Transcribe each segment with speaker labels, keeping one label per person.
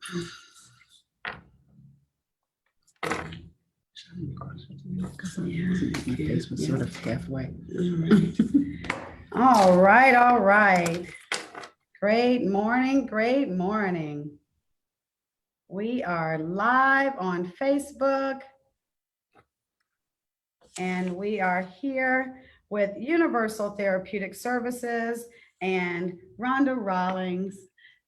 Speaker 1: My face was sort of halfway.
Speaker 2: All right, all right. Great morning, great morning. We are live on Facebook, and we are here with Universal Therapeutic Services and Rhonda Rawlings.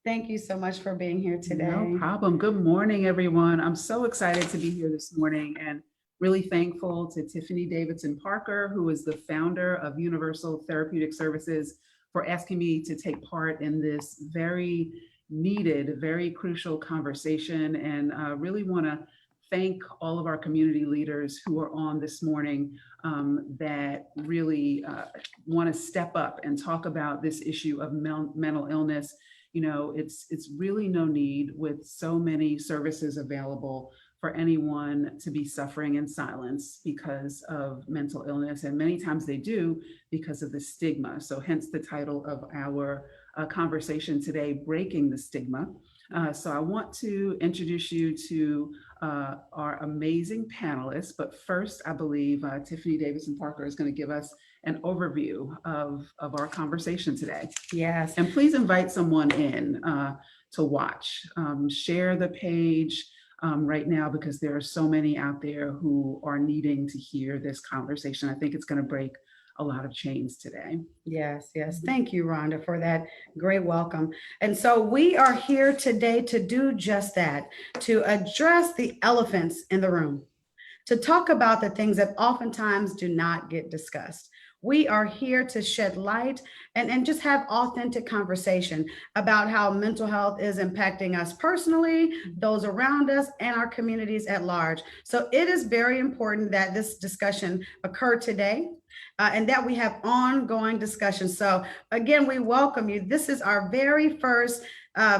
Speaker 2: Thank you so much for being here today.
Speaker 1: No problem. Good morning, everyone. I'm so excited to be here this morning and really thankful to Tiffany Davidson Parker, who is the founder of Universal Therapeutic Services, for asking me to take part in this very needed, very crucial conversation. And really want to thank all of our community leaders who are on this morning that really want to step up and talk about this issue of mental illness. You know, it's really no need with so many services available for anyone to be suffering in silence because of mental illness. And many times they do because of the stigma. So hence the title of our conversation today, Breaking the Stigma. So I want to introduce you to our amazing panelists. But first, I believe Tiffany Davidson Parker is going to give us an overview of our conversation today.
Speaker 2: Yes.
Speaker 1: And please invite someone in to watch. Share the page right now, because there are so many out there who are needing to hear this conversation. I think it's going to break a lot of chains today.
Speaker 2: Yes, yes. Thank you, Rhonda, for that great welcome. And so we are here today to do just that, to address the elephants in the room, to talk about the things that oftentimes do not get discussed. We are here to shed light and just have authentic conversation about how mental health is impacting us personally, those around us, and our communities at large. So it is very important that this discussion occur today. And that we have ongoing discussions. So again, we welcome you. This is our very first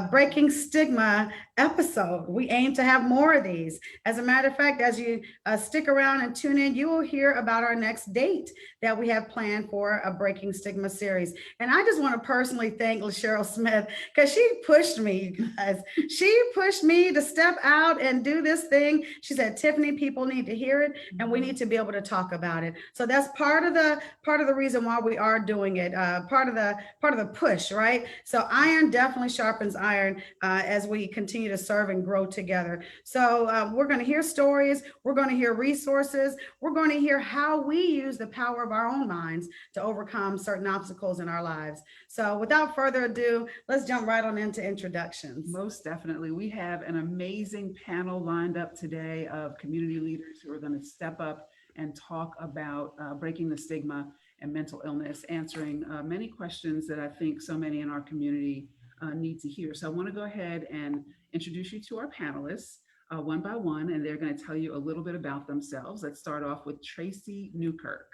Speaker 2: Breaking Stigma episode. We aim to have more of these. As a matter of fact, as you stick around and tune in, you will hear about our next date that we have planned for a Breaking Stigma series. And I just want to personally thank LaCheryl Smith, because she pushed me, you guys. She pushed me to step out and do this thing. She said, Tiffany, people need to hear it, and we need to be able to talk about it. So that's part of the reason why we are doing it. Part of the push, right? So iron definitely sharpens iron as we continue to serve and grow together. So we're going to hear stories. We're going to hear resources. We're going to hear how we use the power of our own minds to overcome certain obstacles in our lives. So without further ado, let's jump right on into introductions.
Speaker 1: Most definitely. We have an amazing panel lined up today of community leaders who are going to step up and talk about breaking the stigma and mental illness, answering many questions that I think so many in our community need to hear. So I want to go ahead and introduce you to our panelists one by one, and they're going to tell you a little bit about themselves. Let's start off with Tracy Newkirk.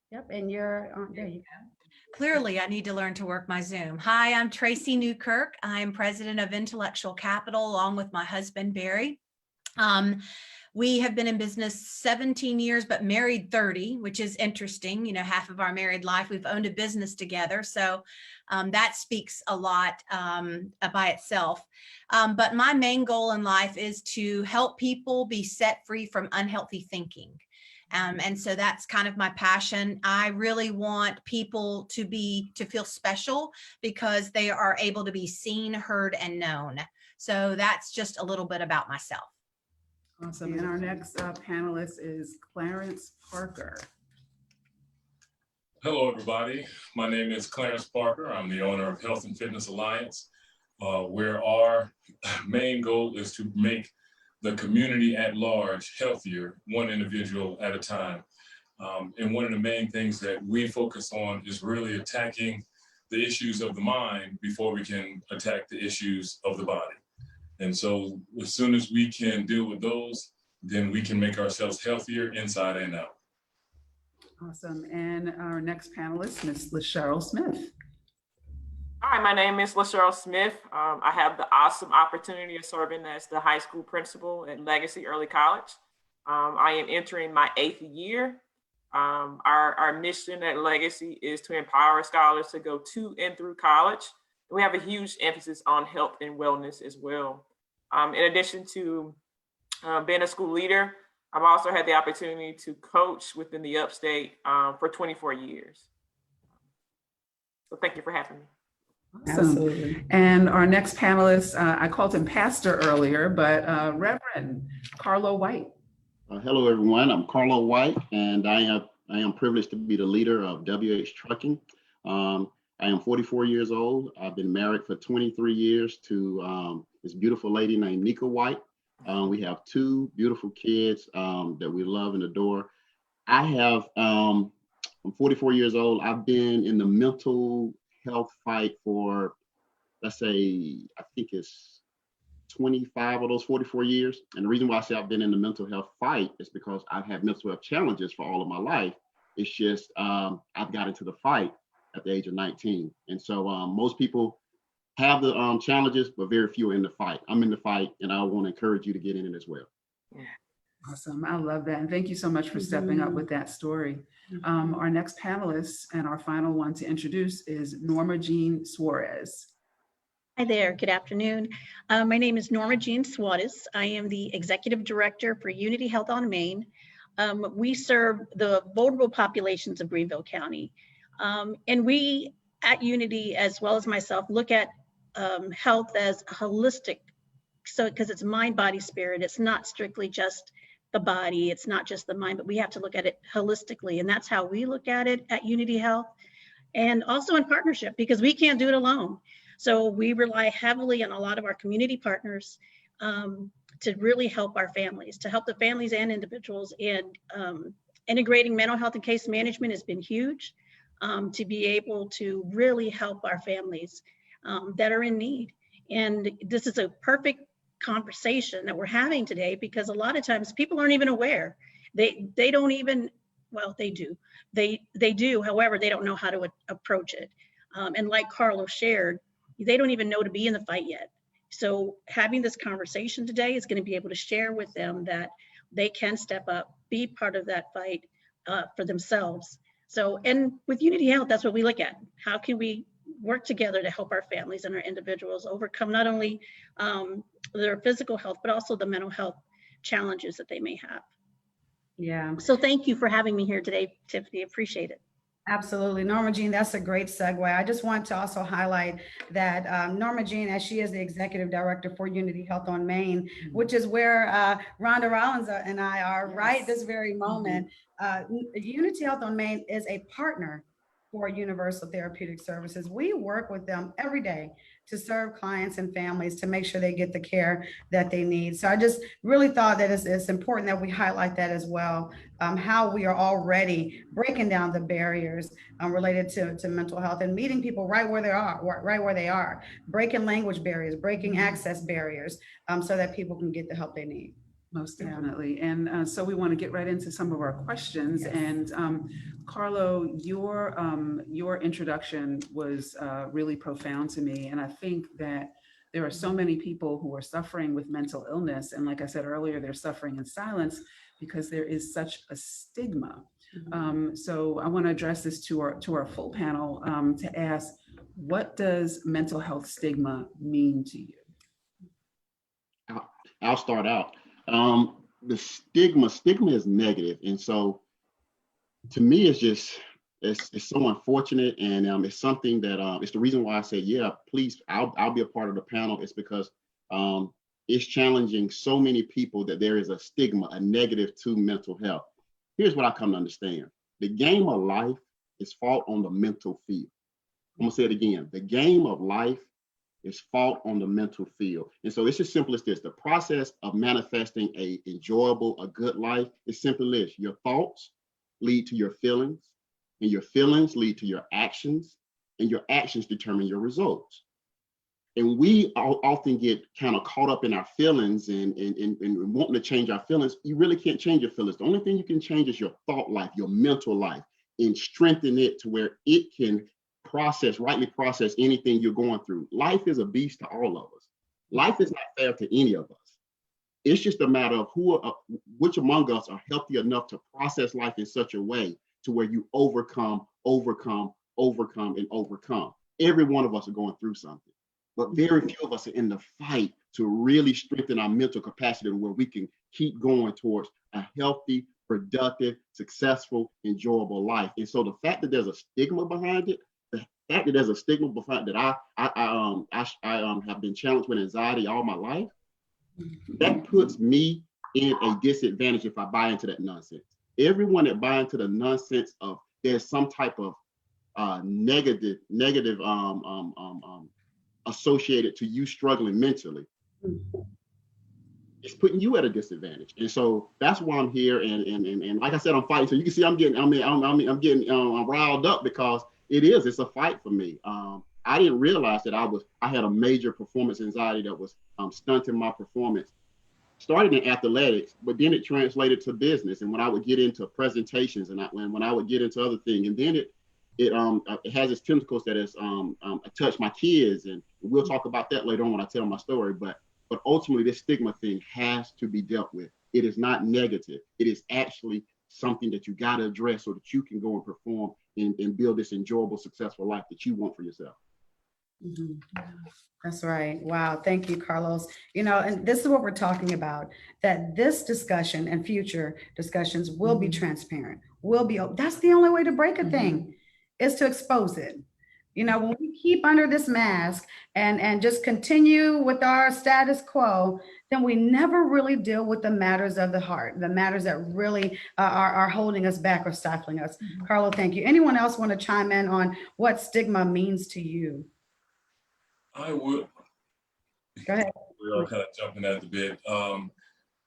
Speaker 2: Yep, and you're on, there you go.
Speaker 3: Clearly, I need to learn to work my Zoom. Hi, I'm Tracy Newkirk. I'm president of Intellectual Capital, along with my husband, Barry. We have been in business 17 years, but married 30, which is interesting. You know, half of our married life, we've owned a business together. So that speaks a lot by itself. But my main goal in life is to help people be set free from unhealthy thinking. And so that's kind of my passion. I really want people to feel special because they are able to be seen, heard, and known. So that's just a little bit about myself.
Speaker 1: Awesome. And our next panelist is Clarence Parker.
Speaker 4: Hello, everybody. My name is Clarence Parker. I'm the owner of Health and Fitness Alliance, where our main goal is to make the community at large healthier, one individual at a time. And one of the main things that we focus on is really attacking the issues of the mind before we can attack the issues of the body. And so as soon as we can deal with those, then we can make ourselves healthier inside and out.
Speaker 1: Awesome. And our next panelist, Ms. LaCheryl Smith.
Speaker 5: Hi, my name is LaCheryl Smith. I have the awesome opportunity of serving as the high school principal at Legacy Early College. I am entering my 8th year. Our mission at Legacy is to empower scholars to go to and through college. We have a huge emphasis on health and wellness as well. In addition to being a school leader, I've also had the opportunity to coach within the upstate for 24 years. So thank you for having me.
Speaker 1: Awesome.
Speaker 2: Absolutely.
Speaker 1: And our next panelist, I called him Pastor earlier, but Reverend Carlo White.
Speaker 6: Hello, everyone. I'm Carlo White, and I am privileged to be the leader of WH Trucking. I am 44 years old. I've been married for 23 years to this beautiful lady named Nika White. We have two beautiful kids that we love and adore. I'm 44 years old. I've been in the mental health fight for, let's say, I think it's 25 of those 44 years. And the reason why I say I've been in the mental health fight is because I've had mental health challenges for all of my life. It's just I've got into the fight at the age of 19. And so most people have the challenges, but very few are in the fight. I'm in the fight, and I want to encourage you to get in it as well.
Speaker 1: Awesome. I love that. And thank you so much for stepping up with that story. Our next panelist and our final one to introduce is Norma Jean Suarez.
Speaker 7: Hi there, good afternoon. My name is Norma Jean Suarez. I am the Executive Director for Unity Health on Main. We serve the vulnerable populations of Greenville County. And we at Unity, as well as myself, look at health as holistic. So, because it's mind, body, spirit, it's not strictly just the body, it's not just the mind, but we have to look at it holistically. And that's how we look at it at Unity Health, and also in partnership, because we can't do it alone. So we rely heavily on a lot of our community partners to really help our families, to help the families and individuals. And integrating mental health and case management has been huge to be able to really help our families that are in need. And this is a perfect conversation that we're having today, because a lot of times people aren't even aware. They don't even, well, they do. They do, however, they don't know how to approach it. And like Carlo shared, they don't even know to be in the fight yet. So having this conversation today is going to be able to share with them that they can step up, be part of that fight for themselves. So, and with Unity Health, that's what we look at. How can we work together to help our families and our individuals overcome not only their physical health, but also the mental health challenges that they may have.
Speaker 2: Yeah.
Speaker 7: So thank you for having me here today, Tiffany. Appreciate it.
Speaker 2: Absolutely. Norma Jean, that's a great segue. I just want to also highlight that Norma Jean, as she is the Executive Director for Unity Health on Main, which is where Rhonda Rollins and I are right this very moment. Unity Health on Main is a partner for Universal Therapeutic Services. We work with them every day to serve clients and families to make sure they get the care that they need. So I just really thought that it's important that we highlight that as well, how we are already breaking down the barriers related to mental health and meeting people right where they are, breaking language barriers, breaking access barriers, so that people can get the help they need.
Speaker 1: Most definitely. And so we want to get right into some of our questions.
Speaker 2: Yes.
Speaker 1: And Carlo, your introduction was really profound to me. And I think that there are so many people who are suffering with mental illness. And like I said earlier, they're suffering in silence because there is such a stigma. So I want to address this to our full panel to ask, what does mental health stigma mean to you?
Speaker 6: I'll start out. The stigma is negative. And so to me, it's so unfortunate. And it's something that it's the reason why I say, yeah, please, I'll be a part of the panel. It's because it's challenging so many people that there is a stigma, a negative to mental health. Here's what I come to understand. The game of life is fought on the mental field. I'm gonna say it again. The game of life is fought on the mental field. And so it's as simple as this. The process of manifesting a enjoyable, a good life is simply this. Your thoughts lead to your feelings, and your feelings lead to your actions, and your actions determine your results. And we often get kind of caught up in our feelings and wanting to change our feelings. You really can't change your feelings. The only thing you can change is your thought life, your mental life, and strengthen it to where it can rightly process anything you're going through. Life is a beast to all of us. Life is not fair to any of us. It's just a matter of which among us are healthy enough to process life in such a way to where you overcome. Every one of us are going through something, but very few of us are in the fight to really strengthen our mental capacity where we can keep going towards a healthy, productive, successful, enjoyable life. And so the fact that there's a stigma behind it, the fact that there's a stigma behind that I have been challenged with anxiety all my life, that puts me in a disadvantage if I buy into that nonsense. Everyone that buy into the nonsense of there's some type of negative associated to you struggling mentally, it's putting you at a disadvantage. And so that's why I'm here. And like I said, I'm fighting. So you can see I'm getting riled up because it's a fight for me. I didn't realize that I had a major performance anxiety that was stunting my performance. Started in athletics, but then it translated to business. And when I would get into presentations and when I would get into other things, and then it has its tentacles that has touched my kids, and we'll talk about that later on when I tell my story. But ultimately, this stigma thing has to be dealt with. It is not negative. It is actually something that you got to address so that you can go and perform and build this enjoyable, successful life that you want for yourself.
Speaker 2: Mm-hmm. That's right. Wow. Thank you, Carlos. And this is what we're talking about, that this discussion and future discussions will be transparent, that's the only way to break a thing, is to expose it. When we keep under this mask and just continue with our status quo, then we never really deal with the matters of the heart, the matters that really are holding us back or stifling us. Carlo, thank you. Anyone else want to chime in on what stigma means to you?
Speaker 4: I would.
Speaker 2: Go ahead.
Speaker 4: We're all kind of jumping at the bit.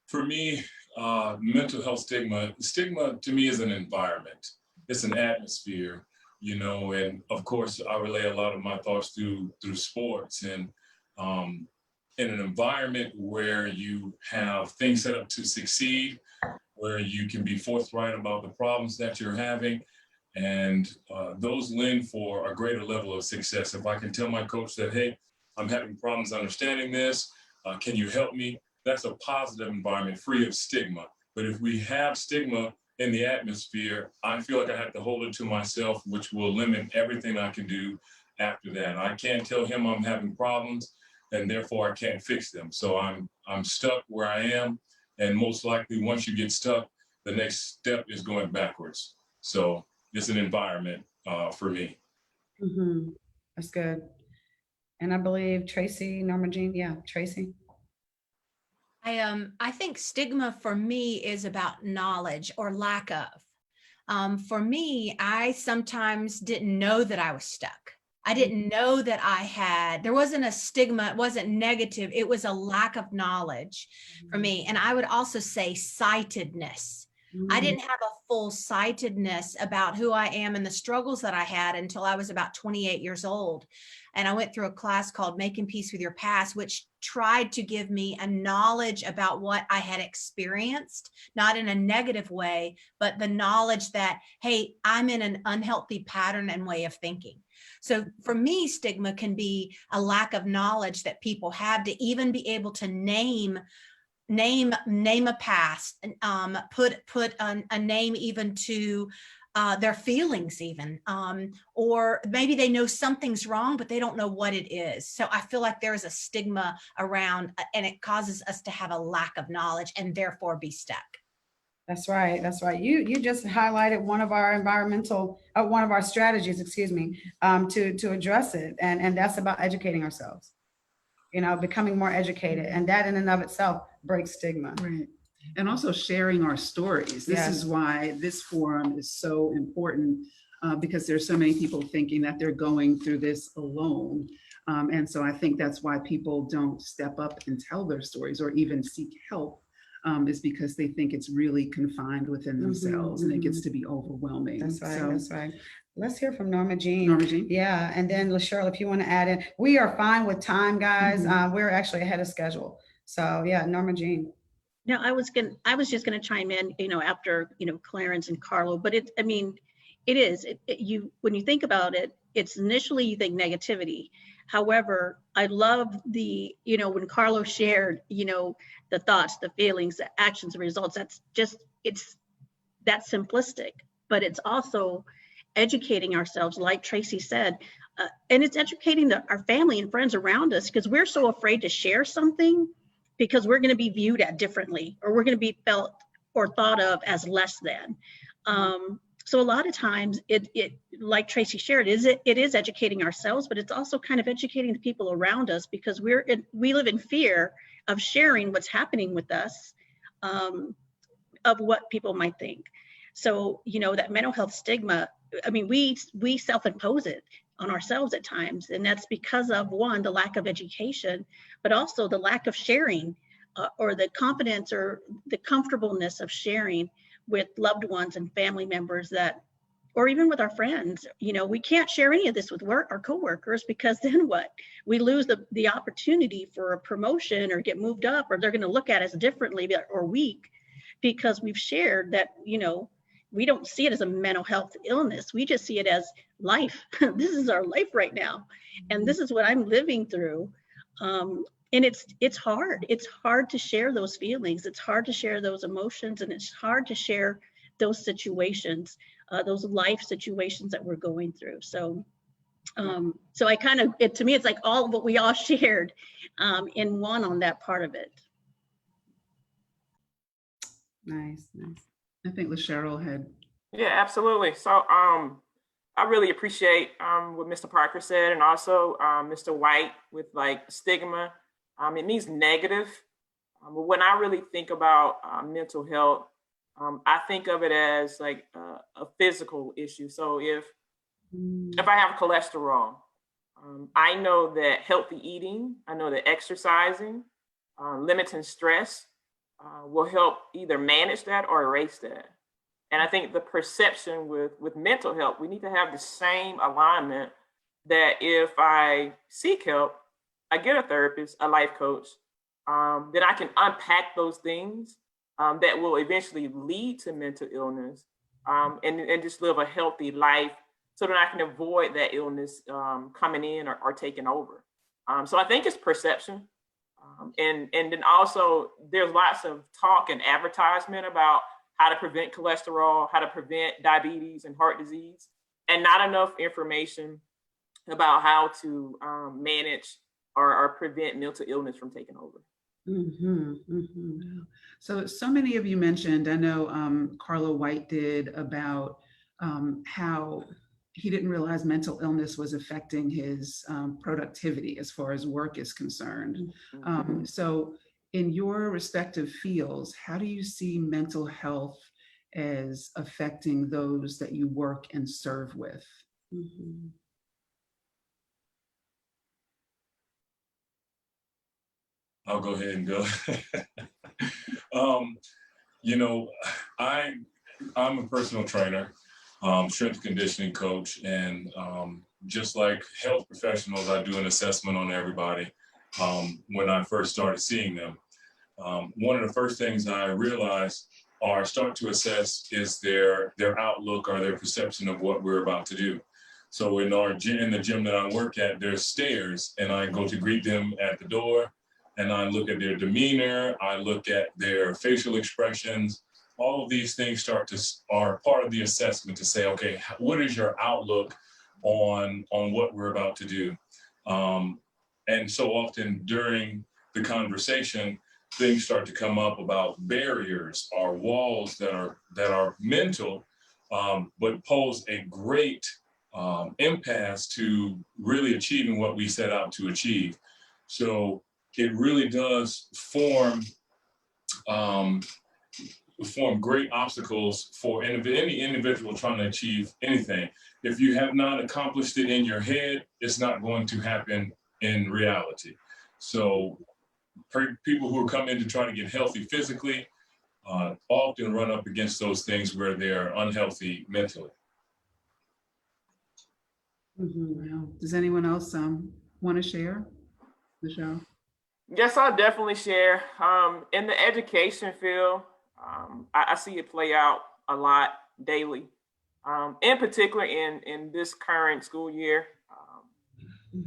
Speaker 4: For me, mental health stigma to me is an environment. It's an atmosphere, and of course I relay a lot of my thoughts through sports, and in an environment where you have things set up to succeed, where you can be forthright about the problems that you're having, and those lend for a greater level of success. If I can tell my coach that, hey, I'm having problems understanding this, can you help me? That's a positive environment free of stigma. But if we have stigma in the atmosphere, I feel like I have to hold it to myself, which will limit everything I can do after that. I can't tell him I'm having problems, and therefore I can't fix them. So I'm stuck where I am, and most likely once you get stuck, the next step is going backwards. So it's an environment for me.
Speaker 2: Mm-hmm. That's good. And I believe Tracy, Norma Jean, Tracy.
Speaker 3: I think stigma for me is about knowledge or lack of. For me, I sometimes didn't know that I was stuck. I didn't know that there wasn't a stigma, it wasn't negative, it was a lack of knowledge for me. And I would also say sightedness. I didn't have a full sightedness about who I am and the struggles that I had until I was about 28 years old. And I went through a class called Making Peace with Your Past, which tried to give me a knowledge about what I had experienced, not in a negative way, but the knowledge that, hey, I'm in an unhealthy pattern and way of thinking. So for me, stigma can be a lack of knowledge that people have to even be able to name a past, put a name even to their feelings even, or maybe they know something's wrong, but they don't know what it is. So I feel like there is a stigma around, and it causes us to have a lack of knowledge and therefore be stuck.
Speaker 2: That's right. That's right. You just highlighted one of our one of our strategies, to address it. And that's about educating ourselves, becoming more educated. And that in and of itself breaks stigma.
Speaker 1: Right. And also sharing our stories. This is why this forum is so important, because there's so many people thinking that they're going through this alone. And so I think that's why people don't step up and tell their stories or even seek help, is because they think it's really confined within themselves, and it gets to be overwhelming.
Speaker 2: That's right. That's right. Let's hear from Norma Jean.
Speaker 1: Norma Jean.
Speaker 2: Yeah. And then LaShirley, if you want to add in, we are fine with time, guys. We're actually ahead of schedule. So yeah, Norma Jean.
Speaker 7: No, I was just gonna chime in, after, Clarence and Carlo, but when you think about it, it's initially you think negativity. However, I love the, when Carlos shared, the thoughts, the feelings, the actions, the results, that's just, it's that simplistic, but it's also educating ourselves, like Tracy said, and it's educating our family and friends around us, because we're so afraid to share something because we're going to be viewed at differently, or we're going to be felt or thought of as less than. So a lot of times it like Tracy shared, it is educating ourselves, but it's also kind of educating the people around us, because we live in fear of sharing what's happening with us, of what people might think. So, that mental health stigma, I mean, we self-impose it on ourselves at times. And that's because of, one, the lack of education, but also the lack of sharing, or the confidence or the comfortableness of sharing with loved ones and family members, or even with our friends. We can't share any of this with our coworkers, because then what? We lose the opportunity for a promotion, or get moved up, or they're going to look at us differently or weak, because we've shared that, we don't see it as a mental health illness. We just see it as life. This is our life right now. And this is what I'm living through. And it's hard. It's hard to share those feelings. It's hard to share those emotions, and it's hard to share those situations, those life situations that we're going through. So, so I to me, it's like all of what we all shared in one on that part of it.
Speaker 1: Nice. I think LaCheryl had.
Speaker 5: Yeah, absolutely. So I really appreciate what Mr. Parker said, and also Mr. White with like stigma. It means negative. But when I really think about mental health, I think of it as like a physical issue. So if I have cholesterol, I know that healthy eating, I know that exercising, limiting stress will help either manage that or erase that. And I think the perception with mental health, we need to have the same alignment, that if I seek help, I get a therapist, a life coach, then I can unpack those things that will eventually lead to mental illness, and just live a healthy life, so that I can avoid that illness coming in or taking over. So I think it's perception. And then also there's lots of talk and advertisement about how to prevent cholesterol, how to prevent diabetes and heart disease, and not enough information about how to manage or prevent mental illness from taking over.
Speaker 1: So many of you mentioned, I know Carla White did, about how he didn't realize mental illness was affecting his productivity as far as work is concerned. So in your respective fields, how do you see mental health as affecting those that you work and serve with?
Speaker 4: I'll go ahead and go. I'm a personal trainer, strength conditioning coach, and just like health professionals, I do an assessment on everybody when I first started seeing them. One of the first things I realized or start to assess is their outlook or their perception of what we're about to do. So in the gym that I work at, there's stairs, and I go to greet them at the door, and I look at their demeanor, I look at their facial expressions. All of these things are part of the assessment to say, okay, what is your outlook on what we're about to do? And so often during the conversation, things start to come up about barriers or walls that are mental, but pose a great impasse to really achieving what we set out to achieve. So it really does form great obstacles for any individual trying to achieve anything. If you have not accomplished it in your head, it's not going to happen in reality. So people who are coming to try to get healthy physically often run up against those things where they're unhealthy mentally.
Speaker 1: Does anyone else want to share? Michelle?
Speaker 5: Yes, I'll definitely share. In the education field, I see it play out a lot daily. In particular in this current school year.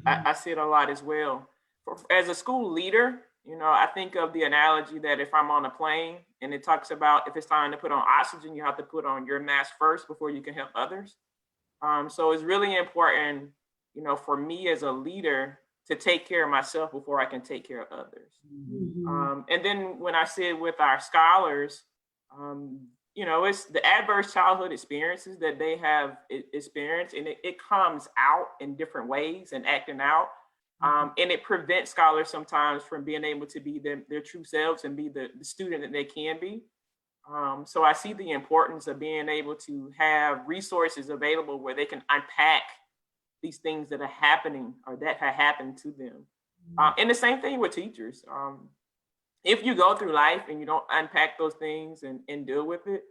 Speaker 5: I see it a lot as well. As a school leader, you know, I think of the analogy that if I'm on a plane and it talks about if it's time to put on oxygen, you have to put on your mask first before you can help others. So it's really important, you know, for me as a leader to take care of myself before I can take care of others. And then when I sit with our scholars, you know, it's the adverse childhood experiences that they have experienced, and it comes out in different ways and acting out. And it prevents scholars sometimes from being able to be their true selves and be the student that they can be. So I see the importance of being able to have resources available where they can unpack these things that are happening or that have happened to them. And the same thing with teachers. If you go through life and you don't unpack those things and deal with it,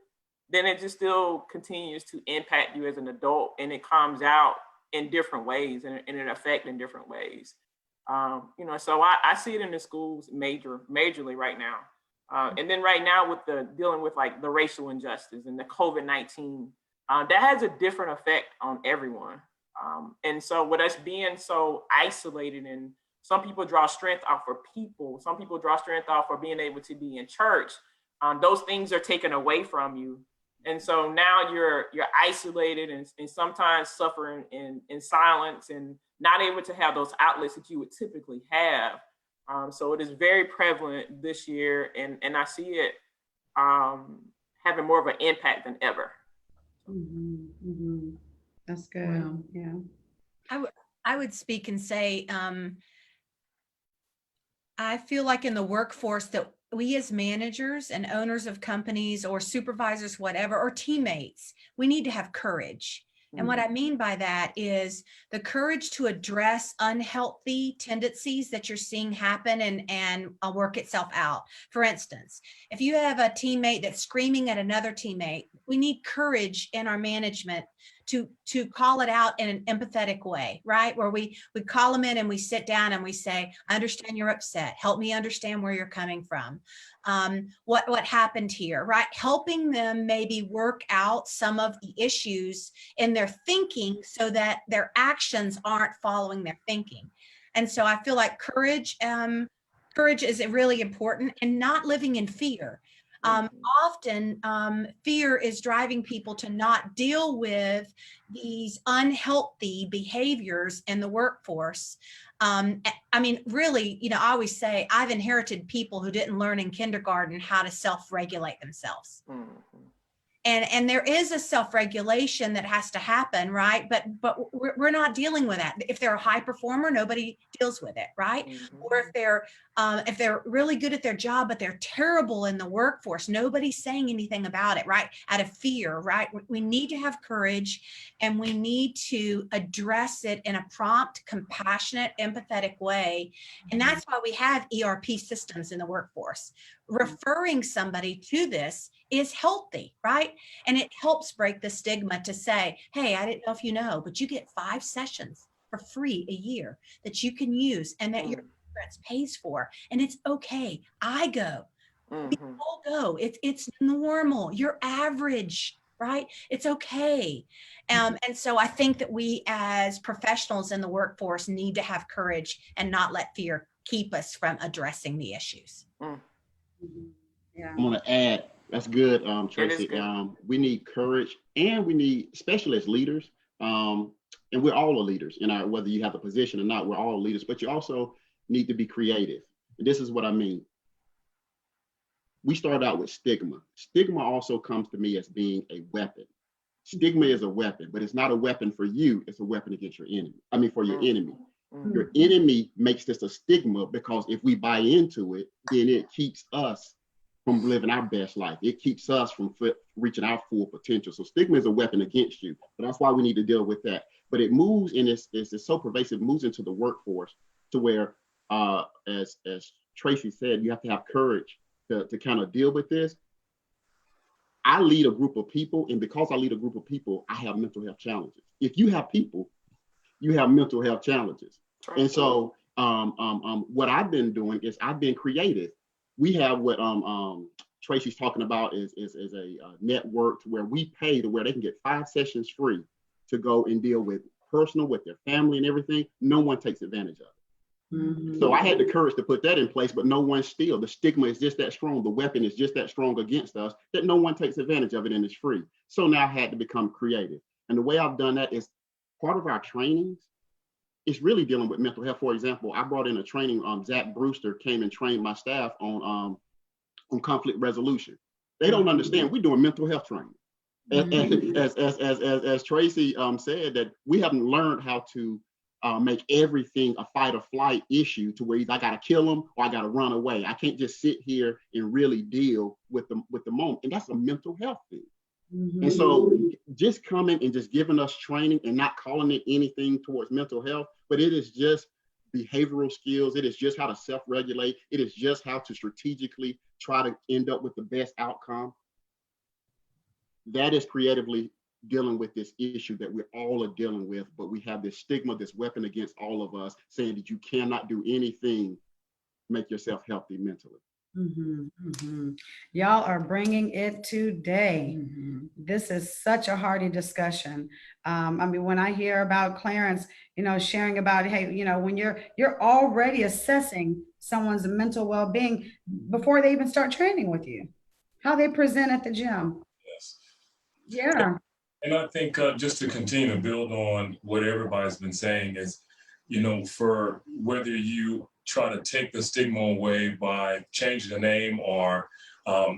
Speaker 5: then it just still continues to impact you as an adult, and it comes out in different ways and it affects in different ways. You know, so I see it in the schools majorly right now. And then right now with dealing with like the racial injustice and the COVID-19, that has a different effect on everyone. And so with us being so isolated, and some people draw strength off of people, some people draw strength off of being able to be in church. Those things are taken away from you. And so now you're isolated and sometimes suffering in silence and not able to have those outlets that you would typically have. So it is very prevalent this year, and I see it having more of an impact than ever.
Speaker 2: That's good.
Speaker 1: Wow.
Speaker 2: Yeah.
Speaker 3: I would speak and say, I feel like in the workforce that we as managers and owners of companies or supervisors, whatever, or teammates, we need to have courage. And what I mean by that is the courage to address unhealthy tendencies that you're seeing happen and work itself out. For instance, if you have a teammate that's screaming at another teammate, we need courage in our management to call it out in an empathetic way, right? Where we call them in and we sit down and we say, I understand you're upset. Help me understand where you're coming from. What happened here, right? Helping them maybe work out some of the issues in their thinking so that their actions aren't following their thinking. And so I feel like courage is really important, and not living in fear. Often fear is driving people to not deal with these unhealthy behaviors in the workforce. I mean, really, you know, I always say I've inherited people who didn't learn in kindergarten how to self-regulate themselves. And there is a self-regulation that has to happen, right? But we're not dealing with that. If they're a high performer, nobody deals with it, right? Or if they're really good at their job, but they're terrible in the workforce, nobody's saying anything about it, right? Out of fear, right? We need to have courage, and we need to address it in a prompt, compassionate, empathetic way. And that's why we have ERP systems in the workforce. Referring somebody to this is healthy, right? And it helps break the stigma to say, hey, I didn't know if you know, but you get 5 sessions for free a year that you can use and that your insurance pays for. And it's okay. I go. We all go. It's normal. You're average, right? It's okay. And so I think that we as professionals in the workforce need to have courage and not let fear keep us from addressing the issues.
Speaker 2: Yeah.
Speaker 6: I'm going to add, that's good, Tracy.
Speaker 5: Good.
Speaker 6: We need courage, and we need, especially as leaders, and we're all leaders in our, whether you have a position or not, we're all leaders, but you also need to be creative. And this is what I mean. We started out with stigma. Stigma also comes to me as being a weapon. Stigma is a weapon, but it's not a weapon for you. It's a weapon against your enemy. I mean, for your enemy. Your enemy makes this a stigma because if we buy into it, then it keeps us from living our best life. It keeps us from reaching our full potential. So stigma is a weapon against you. But that's why we need to deal with that. But it moves, and it's so pervasive, it moves into the workforce to where, as Tracy said, you have to have courage to kind of deal with this. I lead a group of people, and because I lead a group of people, I have mental health challenges. If you have people, you have mental health challenges. And so what I've been doing is I've been creative. We have what Tracy's talking about is a network where we pay to where they can get 5 sessions free to go and deal with personal, with their family and everything. No one takes advantage of it.
Speaker 2: Mhm.
Speaker 6: So I had the courage to put that in place, but no one still. The stigma is just that strong. The weapon is just that strong against us that no one takes advantage of it and it's free. So now I had to become creative. And the way I've done that is part of our trainings. It's really dealing with mental health. For example, I brought in a training. Zach Brewster came and trained my staff on conflict resolution. They don't understand. We're doing mental health training. As Tracy said, that we haven't learned how to make everything a fight or flight issue to where either I got to kill them or I got to run away. I can't just sit here and really deal with the moment. And that's a mental health thing. And so just coming and just giving us training and not calling it anything towards mental health, but it is just behavioral skills. It is just how to self-regulate. It is just how to strategically try to end up with the best outcome. That is creatively dealing with this issue that we all are dealing with, but we have this stigma, this weapon against all of us, saying that you cannot do anything, make yourself healthy mentally.
Speaker 2: Y'all are bringing it today. This is such a hearty discussion. I mean, when I hear about Clarence, sharing about, hey, when you're already assessing someone's mental well-being before they even start training with you, how they present at the gym.
Speaker 4: Yes.
Speaker 2: Yeah.
Speaker 4: And I think just to continue to build on what everybody's been saying is, for whether you try to take the stigma away by changing the name or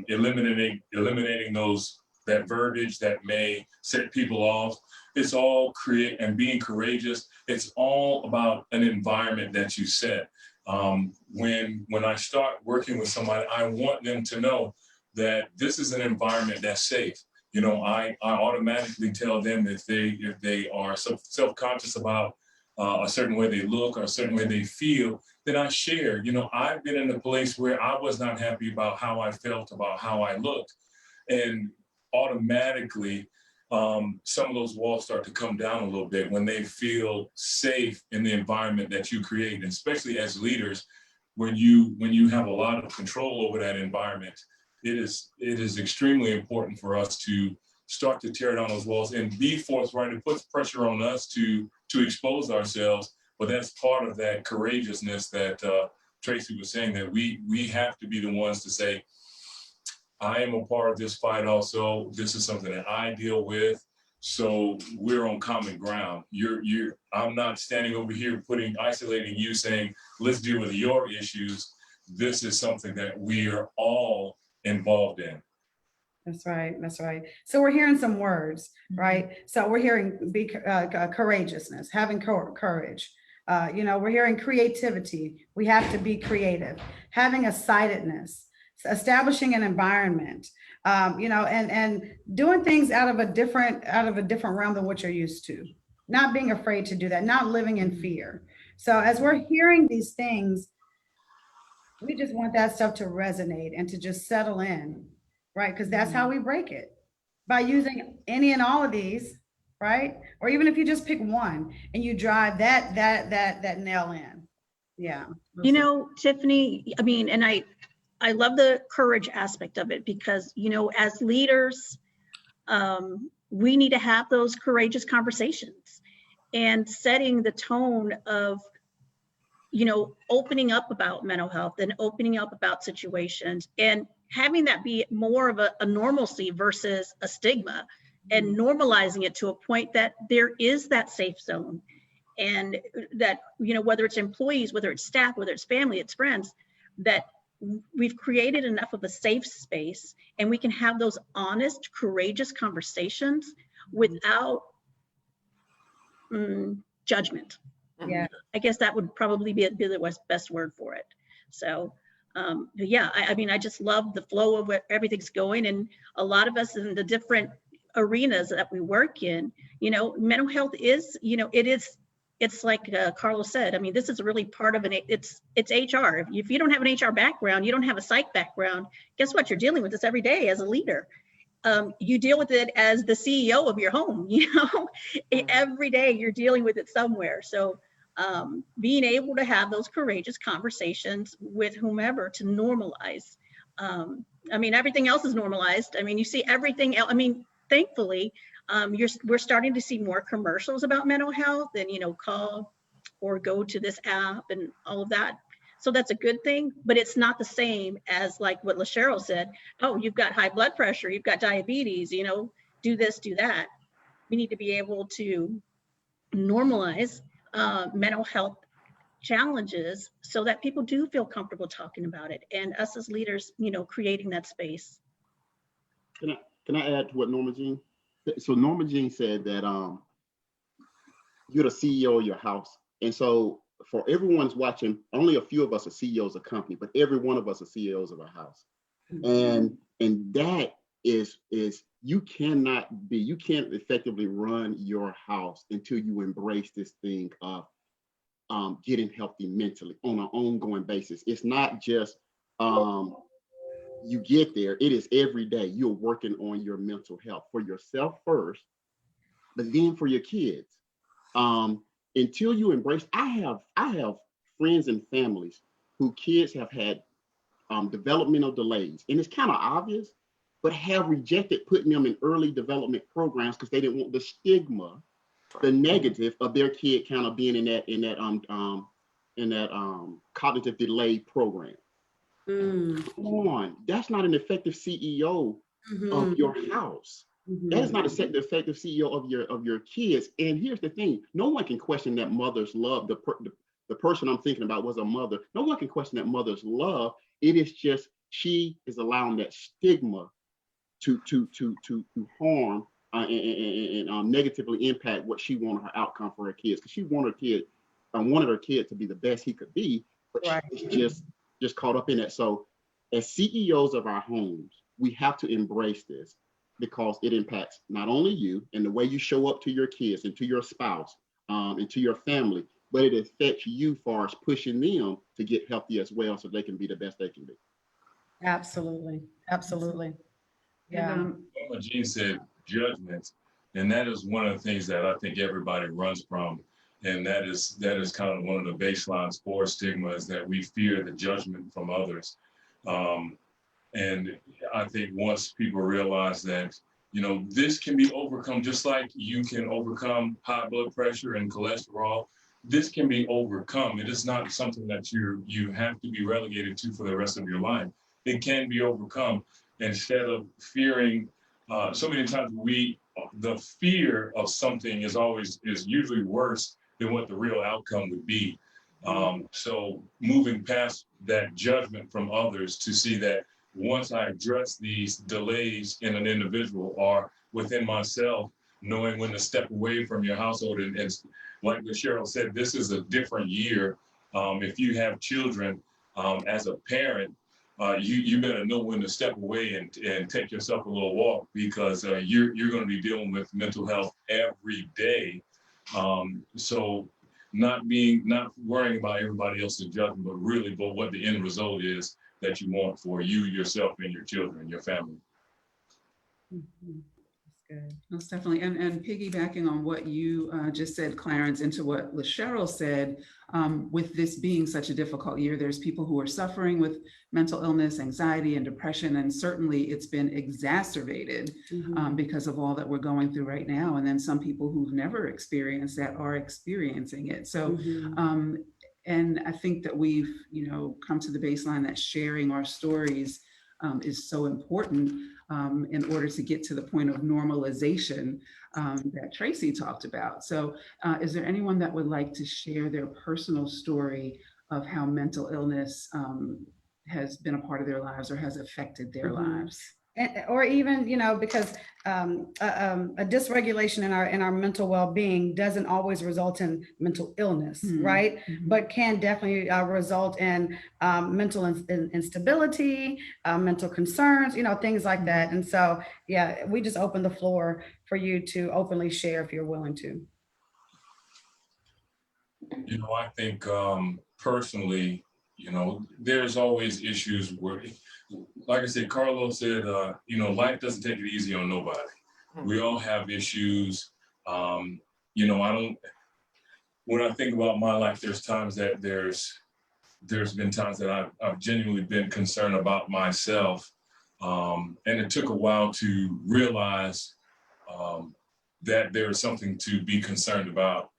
Speaker 4: eliminating that verbiage that may set people off, it's all being courageous. It's all about an environment that you set. When I start working with somebody, I want them to know that this is an environment that's safe. I automatically tell them if they are self-conscious about a certain way they look or a certain way they feel, then I share. I've been in a place where I was not happy about how I felt, about how I looked, and automatically some of those walls start to come down a little bit when they feel safe in the environment that you create, and especially as leaders, when you have a lot of control over that environment. It is extremely important for us to start to tear down those walls and be forthright. It puts pressure on us to expose ourselves, but that's part of that courageousness that Tracy was saying, that we have to be the ones to say, I am a part of this fight also. This is something that I deal with. So we're on common ground. I'm not standing over here isolating you saying, let's deal with your issues. This is something that we are all involved in.
Speaker 2: That's right. That's right. So we're hearing some words, right? So we're hearing courageousness, having courage. We're hearing creativity. We have to be creative, having a sightedness, establishing an environment, and doing things out of a different realm than what you're used to, not being afraid to do that, not living in fear. So as we're hearing these things, we just want that stuff to resonate and to just settle in, right? Because that's how we break it, by using any and all of these, right? Or even if you just pick one and you drive that nail in. Yeah.
Speaker 7: Tiffany, I mean, and I love the courage aspect of it because, as leaders, we need to have those courageous conversations and setting the tone of, opening up about mental health and opening up about situations and having that be more of a normalcy versus a stigma, and normalizing it to a point that there is that safe zone, and that, whether it's employees, whether it's staff, whether it's family, it's friends, that we've created enough of a safe space and we can have those honest, courageous conversations without judgment.
Speaker 2: Yeah.
Speaker 7: I guess that would probably be the best word for it. So, I just love the flow of where everything's going. And a lot of us in the different arenas that we work in, mental health is, it's like Carlos said, I mean, this is really part of it's HR. If you don't have an HR background, you don't have a psych background, guess what? You're dealing with this every day as a leader. You deal with it as the CEO of your home, every day you're dealing with it somewhere. So being able to have those courageous conversations with whomever to normalize I mean, everything else is normalized. I mean, you see everything else. I mean, thankfully, we're starting to see more commercials about mental health and, call or go to this app and all of that. So that's a good thing, but it's not the same as like what LaCheryl said. Oh, you've got high blood pressure, you've got diabetes, do this, do that. We need to be able to normalize mental health challenges so that people do feel comfortable talking about it, and us as leaders, creating that space.
Speaker 6: Can I add to what Norma Jean? So Norma Jean said that you're the CEO of your house, and so for everyone's watching, only a few of us are CEOs of company, but every one of us are CEOs of our house, and that is you can't effectively run your house until you embrace this thing of getting healthy mentally on an ongoing basis. It's not just you get there, it is every day you're working on your mental health for yourself first, but then for your kids. Until you embrace, I have friends and families who kids have had developmental delays, and it's kind of obvious, but have rejected putting them in early development programs because they didn't want the stigma, the negative of their kid kind of being in that cognitive delay program. Come on, that's not an effective CEO of your house. That is not an effective CEO of your kids. And here's the thing: no one can question that mother's love. The person I'm thinking about was a mother. No one can question that mother's love. It is just she is allowing that stigma to harm and negatively impact what she wanted her outcome for her kids, because she wanted her kid to be the best he could be, but she's just caught up in it. So as CEOs of our homes, we have to embrace this, because it impacts not only you and the way you show up to your kids and to your spouse and to your family, but it affects you far as pushing them to get healthy as well, so they can be the best they can be. Absolutely.
Speaker 2: Yeah.
Speaker 4: What Jean said, judgment, and that is one of the things that I think everybody runs from, and that is kind of one of the baselines for stigma, is that we fear the judgment from others. And I think once people realize that, this can be overcome, just like you can overcome high blood pressure and cholesterol, this can be overcome. It is not something that you have to be relegated to for the rest of your life. It can be overcome. Instead of fearing, so many times the fear of something is usually worse than what the real outcome would be. So moving past that judgment from others to see that once I address these delays in an individual or within myself, knowing when to step away from your household, and like Cheryl said, this is a different year. If you have children, as a parent, you better know when to step away and take yourself a little walk, because you're going to be dealing with mental health every day. So not worrying about everybody else's judgment, but what the end result is that you want for you, yourself, and your children, your family.
Speaker 1: Good. Most definitely. And piggybacking on what you just said, Clarence, into what LaCheryl said, with this being such a difficult year, there's people who are suffering with mental illness, anxiety, and depression, and certainly it's been exacerbated because of all that we're going through right now. And then some people who've never experienced that are experiencing it. So, and I think that we've, come to the baseline that sharing our stories is so important in order to get to the point of normalization that Tracy talked about. So is there anyone that would like to share their personal story of how mental illness has been a part of their lives or has affected their lives?
Speaker 2: Or even, because a dysregulation in our mental well-being doesn't always result in mental illness, right? But can definitely result in mental instability, mental concerns, things like that. And so, yeah, we just open the floor for you to openly share if you're willing to.
Speaker 4: I think personally, there's always issues where, like I said, Carlos said, life doesn't take it easy on nobody. We all have issues. When I think about my life, there's times that there's there's been times that I've genuinely been concerned about myself. And it took a while to realize that there is something to be concerned about.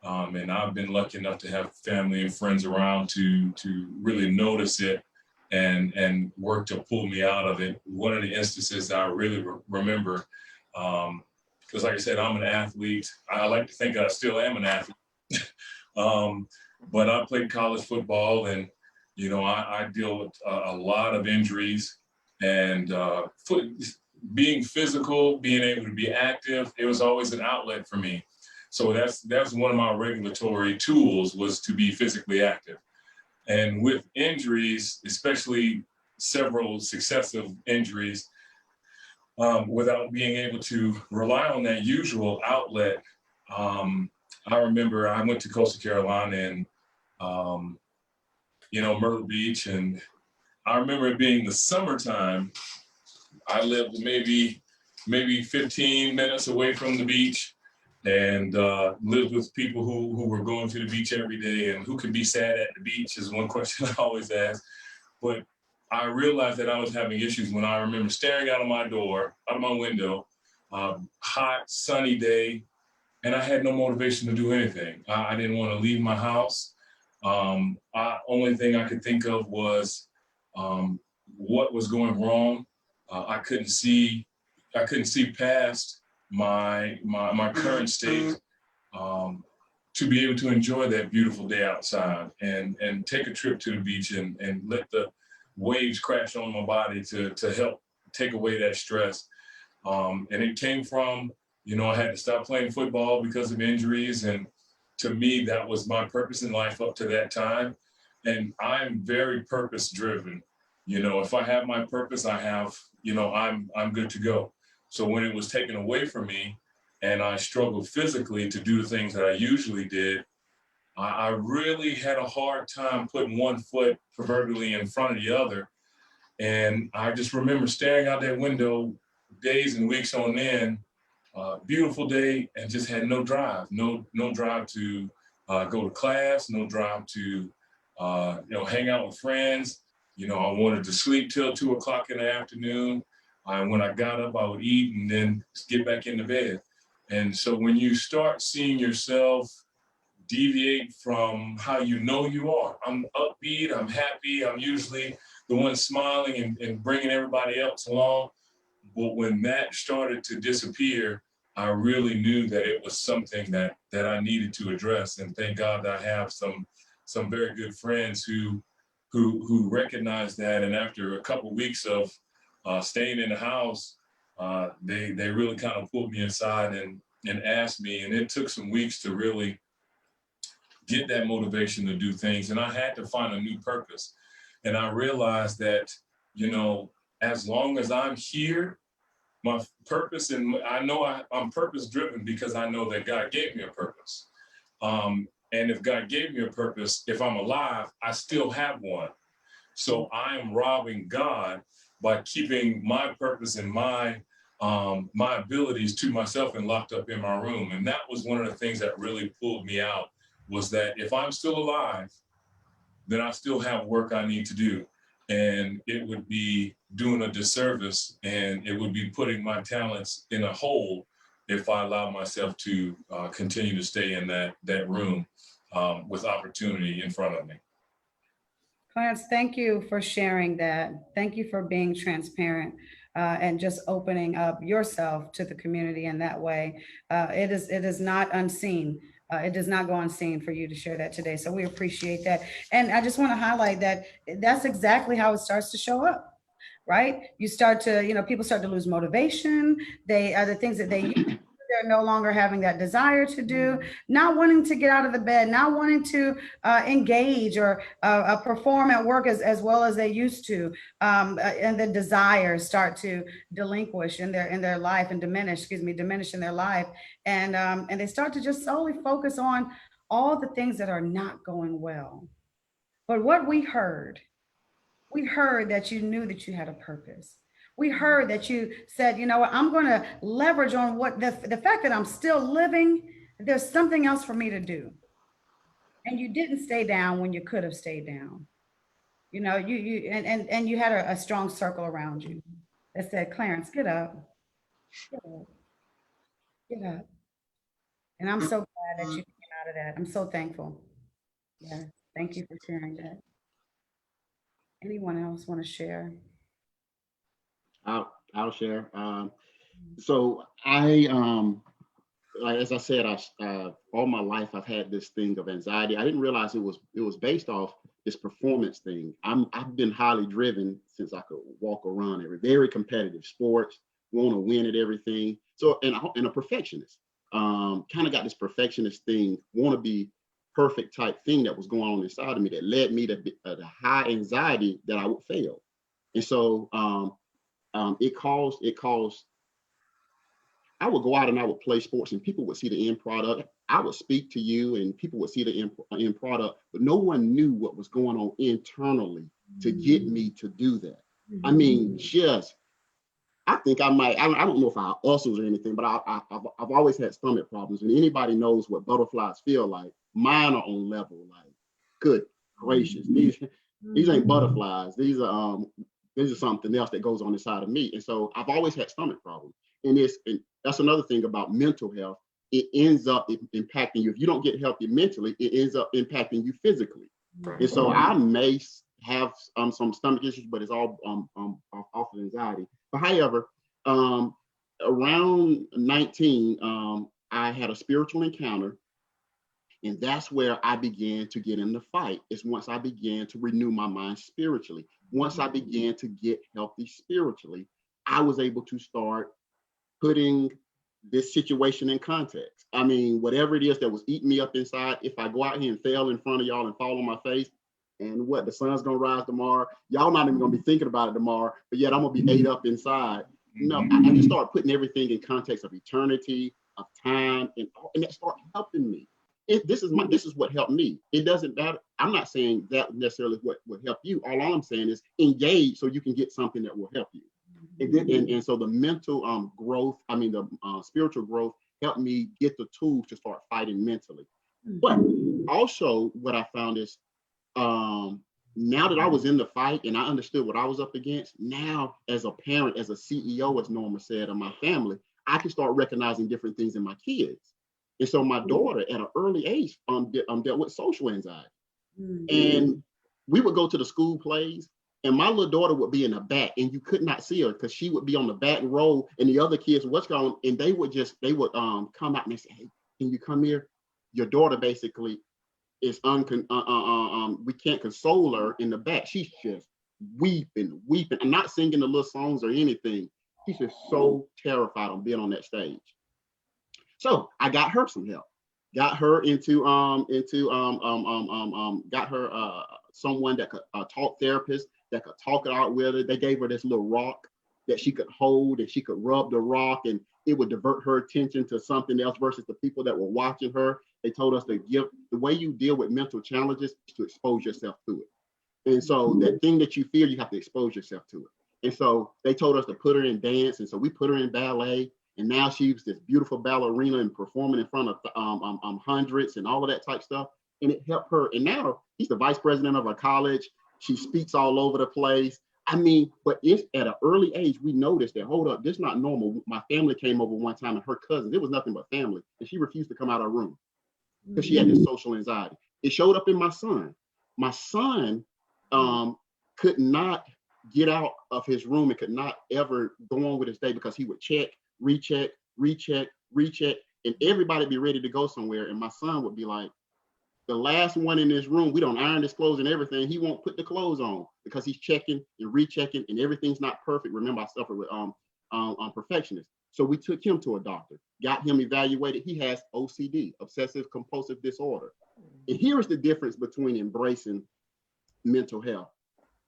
Speaker 4: And I've been lucky enough to have family and friends around to really notice it and work to pull me out of it. One of the instances that I really remember, because like I said, I'm an athlete. I like to think I still am an athlete. But I played college football, and you know, I deal with a lot of injuries, and being physical, being able to be active, it was always an outlet for me. So that's one of my regulatory tools, was to be physically active. And with injuries, especially several successive injuries, without being able to rely on that usual outlet, I remember I went to Coastal Carolina and, you know, Myrtle Beach, and I remember it being the summertime. I lived maybe 15 minutes away from the beach, and lived with people who were going to the beach every day. And who can be sad at the beach is one question I always ask. But I realized that I was having issues when I remember staring out of my window, hot, sunny day, and I had no motivation to do anything. I didn't want to leave my house. Only thing I could think of was what was going wrong. I couldn't see past my current state, to be able to enjoy that beautiful day outside and take a trip to the beach and let the waves crash on my body to help take away that stress. And it came from, you know, I had to stop playing football because of injuries. And to me, that was my purpose in life up to that time. And I'm very purpose driven. You know, if I have my purpose, I'm good to go. So when it was taken away from me and I struggled physically to do the things that I usually did, I really had a hard time putting one foot proverbially in front of the other. And I just remember staring out that window days and weeks on end, beautiful day, and just had no drive, no drive to go to class, no drive to hang out with friends. You know, I wanted to sleep till 2 o'clock in the afternoon. When I got up, I would eat and then get back into bed. And so when you start seeing yourself deviate from how you know you are, I'm upbeat, I'm happy, I'm usually the one smiling and bringing everybody else along. But when that started to disappear, I really knew that it was something that I needed to address. And thank God that I have some very good friends who recognized that. And after a couple of weeks of staying in the house, they really kind of pulled me inside and asked me. And it took some weeks to really get that motivation to do things. And I had to find a new purpose. And I realized that, you know, as long as I'm here, my purpose, and I know I'm purpose driven because I know that God gave me a purpose. And if God gave me a purpose, if I'm alive, I still have one. So I am robbing God by keeping my purpose and my abilities to myself and locked up in my room. And that was one of the things that really pulled me out, was that if I'm still alive, then I still have work I need to do. And it would be doing a disservice, and it would be putting my talents in a hole if I allow myself to continue to stay in that room with opportunity in front of me.
Speaker 2: Clarence, thank you for sharing that. Thank you for being transparent and just opening up yourself to the community in that way. It is not unseen. It does not go unseen for you to share that today. So we appreciate that. And I just want to highlight that that's exactly how it starts to show up, right? You start to, people start to lose motivation. They are the things that they're no longer having that desire to do, not wanting to get out of the bed, not wanting to engage or perform at work as well as they used to. And the desires start to delinquish in their life and diminish in their life. And they start to just solely focus on all the things that are not going well. But what we heard that you knew that you had a purpose. We heard that you said, you know what, I'm going to leverage on what the fact that I'm still living, there's something else for me to do. And you didn't stay down when you could have stayed down. You know, and you had a strong circle around you that said, Clarence, get up, get up, get up. And I'm so glad that you came out of that. I'm so thankful. Yeah, thank you for sharing that. Anyone else want to share?
Speaker 6: I'll share. So I like, as I said, all my life I've had this thing of anxiety. I didn't realize it was based off this performance thing. I've been highly driven since I could walk or run. Very competitive sports, want to win at everything. So and a perfectionist. Kind of got this perfectionist thing, want to be perfect type thing that was going on inside of me that led me to the high anxiety that I would fail. And so it caused I would go out and I would play sports and people would see the end product. I would speak to you and people would see the end product, but no one knew what was going on internally to get me to do that. I mean, I think I might, I don't know if I have ulcers or anything, but I've always had stomach problems. And anybody knows what butterflies feel like, mine are on level, like, good gracious, these ain't butterflies. These are something else that goes on inside of me. And so I've always had stomach problems. And that's another thing about mental health. It ends up impacting you. If you don't get healthy mentally, it ends up impacting you physically. And so I may have some stomach issues, but it's all off of anxiety. But however, around 19, I had a spiritual encounter. And that's where I began to get in the fight, is once I began to renew my mind spiritually. Once I began to get healthy spiritually, I was able to start putting this situation in context. I mean, whatever it is that was eating me up inside, if I go out here and fail in front of y'all and fall on my face, and what, the sun's gonna rise tomorrow, y'all not even gonna be thinking about it tomorrow, but yet I'm gonna be ate up inside. No, I just started putting everything in context of eternity, of time, and that started helping me. This is what helped me. It doesn't matter. I'm not saying that necessarily what would help you. All I'm saying is engage so you can get something that will help you. And so the mental growth, the spiritual growth helped me get the tools to start fighting mentally. But also what I found is now that I was in the fight and I understood what I was up against, now as a parent, as a CEO, as Norma said, of my family, I can start recognizing different things in my kids. And so my daughter at an early age dealt with social anxiety. And we would go to the school plays and my little daughter would be in the back and you could not see her because she would be on the back row and the other kids, what's going on? And they would come out and they say, hey, can you come here? Your daughter basically is we can't console her in the back. She's just weeping and not singing the little songs or anything. She's just so terrified on being on that stage. So I got her some help. Got her got her someone that could talk therapist that could talk it out with her. They gave her this little rock that she could hold and she could rub the rock and it would divert her attention to something else versus the people that were watching her. They told us to give the way you deal with mental challenges is to expose yourself to it. And so that thing that you fear, you have to expose yourself to it. And so they told us to put her in dance. And so we put her in ballet. And now she's this beautiful ballerina and performing in front of hundreds and all of that type stuff. And it helped her. And now she's the vice president of our college. She speaks all over the place. I mean, but it's at an early age, we noticed that, hold up, this is not normal. My family came over one time and her cousins, it was nothing but family. And she refused to come out of her room because she had this social anxiety. It showed up in my son. My son could not get out of his room and could not ever go on with his day because he would recheck, and everybody be ready to go somewhere. And my son would be like, the last one in this room, we don't iron his clothes and everything. He won't put the clothes on because he's checking and rechecking and everything's not perfect. Remember, I suffer with perfectionist. So we took him to a doctor, got him evaluated. He has OCD, obsessive compulsive disorder. And here's the difference between embracing mental health.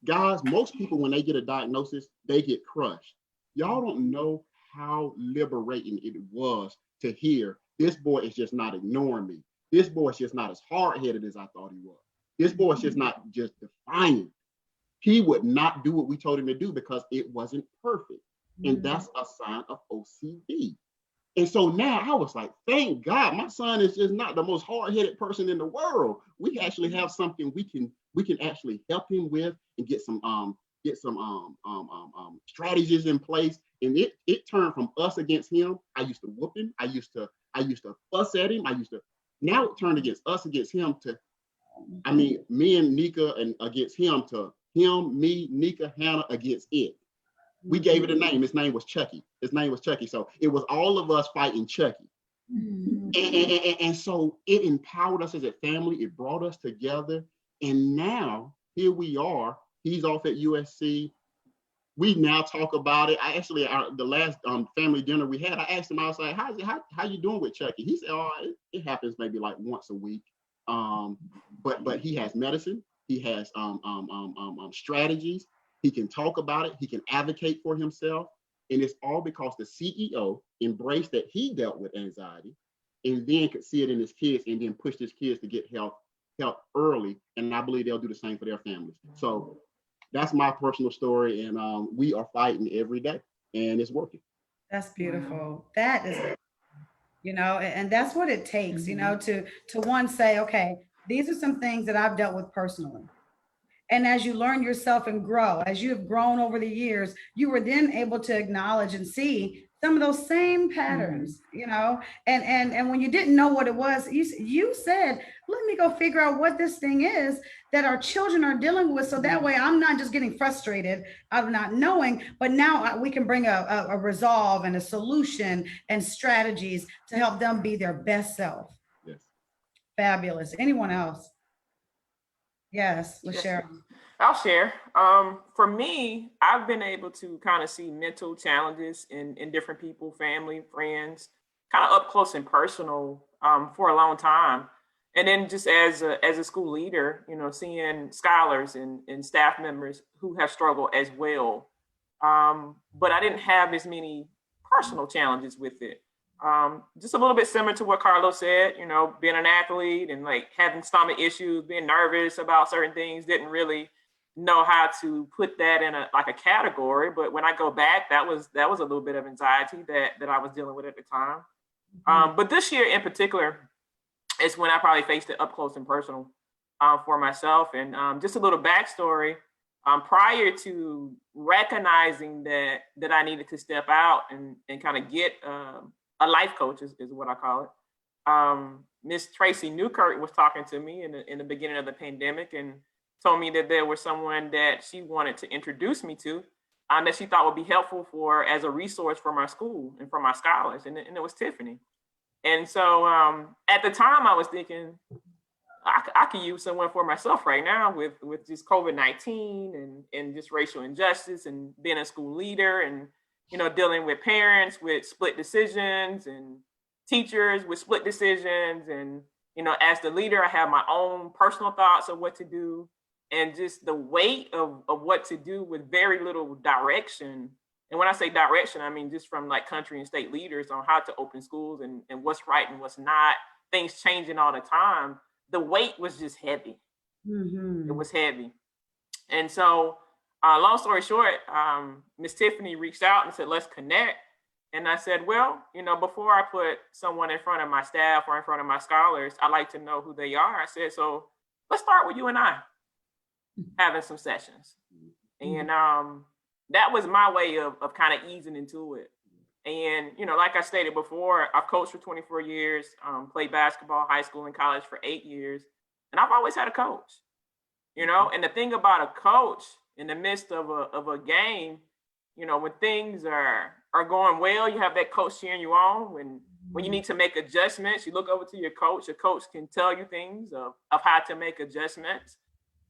Speaker 6: Guys, most people, when they get a diagnosis, they get crushed. Y'all don't know how liberating it was to hear this boy is just not ignoring me. This boy is just not as hard-headed as I thought he was. This boy is just not just defiant. He would not do what we told him to do because it wasn't perfect. And that's a sign of OCD. And so now I was like, thank God, my son is just not the most hard-headed person in the world. We actually have something we can actually help him with and get some strategies in place. And it turned from us against him. I used to whoop him. I used to fuss at him. Now it turned against us against him to, I mean, me and Nika and against him to him, me, Nika, Hannah against it. We gave it a name. His name was Chucky. So it was all of us fighting Chucky. And so it empowered us as a family. It brought us together. And now here we are. He's off at USC. We now talk about it. I actually, the last family dinner we had, I asked him, I was like, how you doing with Chucky? He said, oh, it happens maybe like once a week. But he has medicine. He has strategies. He can talk about it. He can advocate for himself. And it's all because the CEO embraced that he dealt with anxiety and then could see it in his kids and then pushed his kids to get help early. And I believe they'll do the same for their families. So that's my personal story. And we are fighting every day and it's working.
Speaker 2: That's beautiful. That is, and that's what it takes, to one say, okay, these are some things that I've dealt with personally. And as you learn yourself and grow, as you have grown over the years, you were then able to acknowledge and see some of those same patterns, and when you didn't know what it was, you said, let me go figure out what this thing is that our children are dealing with. So that way I'm not just getting frustrated out of not knowing, but now we can bring a resolve and a solution and strategies to help them be their best self.
Speaker 6: Yes.
Speaker 2: Fabulous. Anyone else? Yes, let's share.
Speaker 5: I'll share. For me, I've been able to kind of see mental challenges in different people, family, friends, kind of up close and personal for a long time. And then just as a school leader, seeing scholars and staff members who have struggled as well. But I didn't have as many personal challenges with it. Just a little bit similar to what Carlos said, being an athlete and like having stomach issues, being nervous about certain things, didn't really know how to put that in a category. But when I go back, that was a little bit of anxiety that I was dealing with at the time. But this year in particular is when I probably faced it up close and personal for myself. And just a little backstory, prior to recognizing that I needed to step out and kind of get a life coach is what I call it. Miss Tracy Newkirk was talking to me in the beginning of the pandemic and told me that there was someone that she wanted to introduce me to that she thought would be helpful as a resource for my school and for my scholars. And it was Tiffany. And so at the time I was thinking, I could use someone for myself right now with just COVID-19 and just racial injustice and being a school leader and dealing with parents with split decisions and teachers with split decisions. And, as the leader, I have my own personal thoughts of what to do and just the weight of what to do with very little direction. And when I say direction, I mean just from like country and state leaders on how to open schools and what's right and what's not, things changing all the time. The weight was just heavy. It was heavy. And so long story short, Miss Tiffany reached out and said, let's connect. And I said, well, before I put someone in front of my staff or in front of my scholars, I like to know who they are. I said, so let's start with you and I having some sessions. And that was my way of kind of easing into it. And, like I stated before, I've coached for 24 years, played basketball, high school and college for 8 years. And I've always had a coach, and the thing about a coach in the midst of a game, when things are going well, you have that coach cheering you on. When you need to make adjustments, you look over to your coach. Your coach can tell you things of how to make adjustments.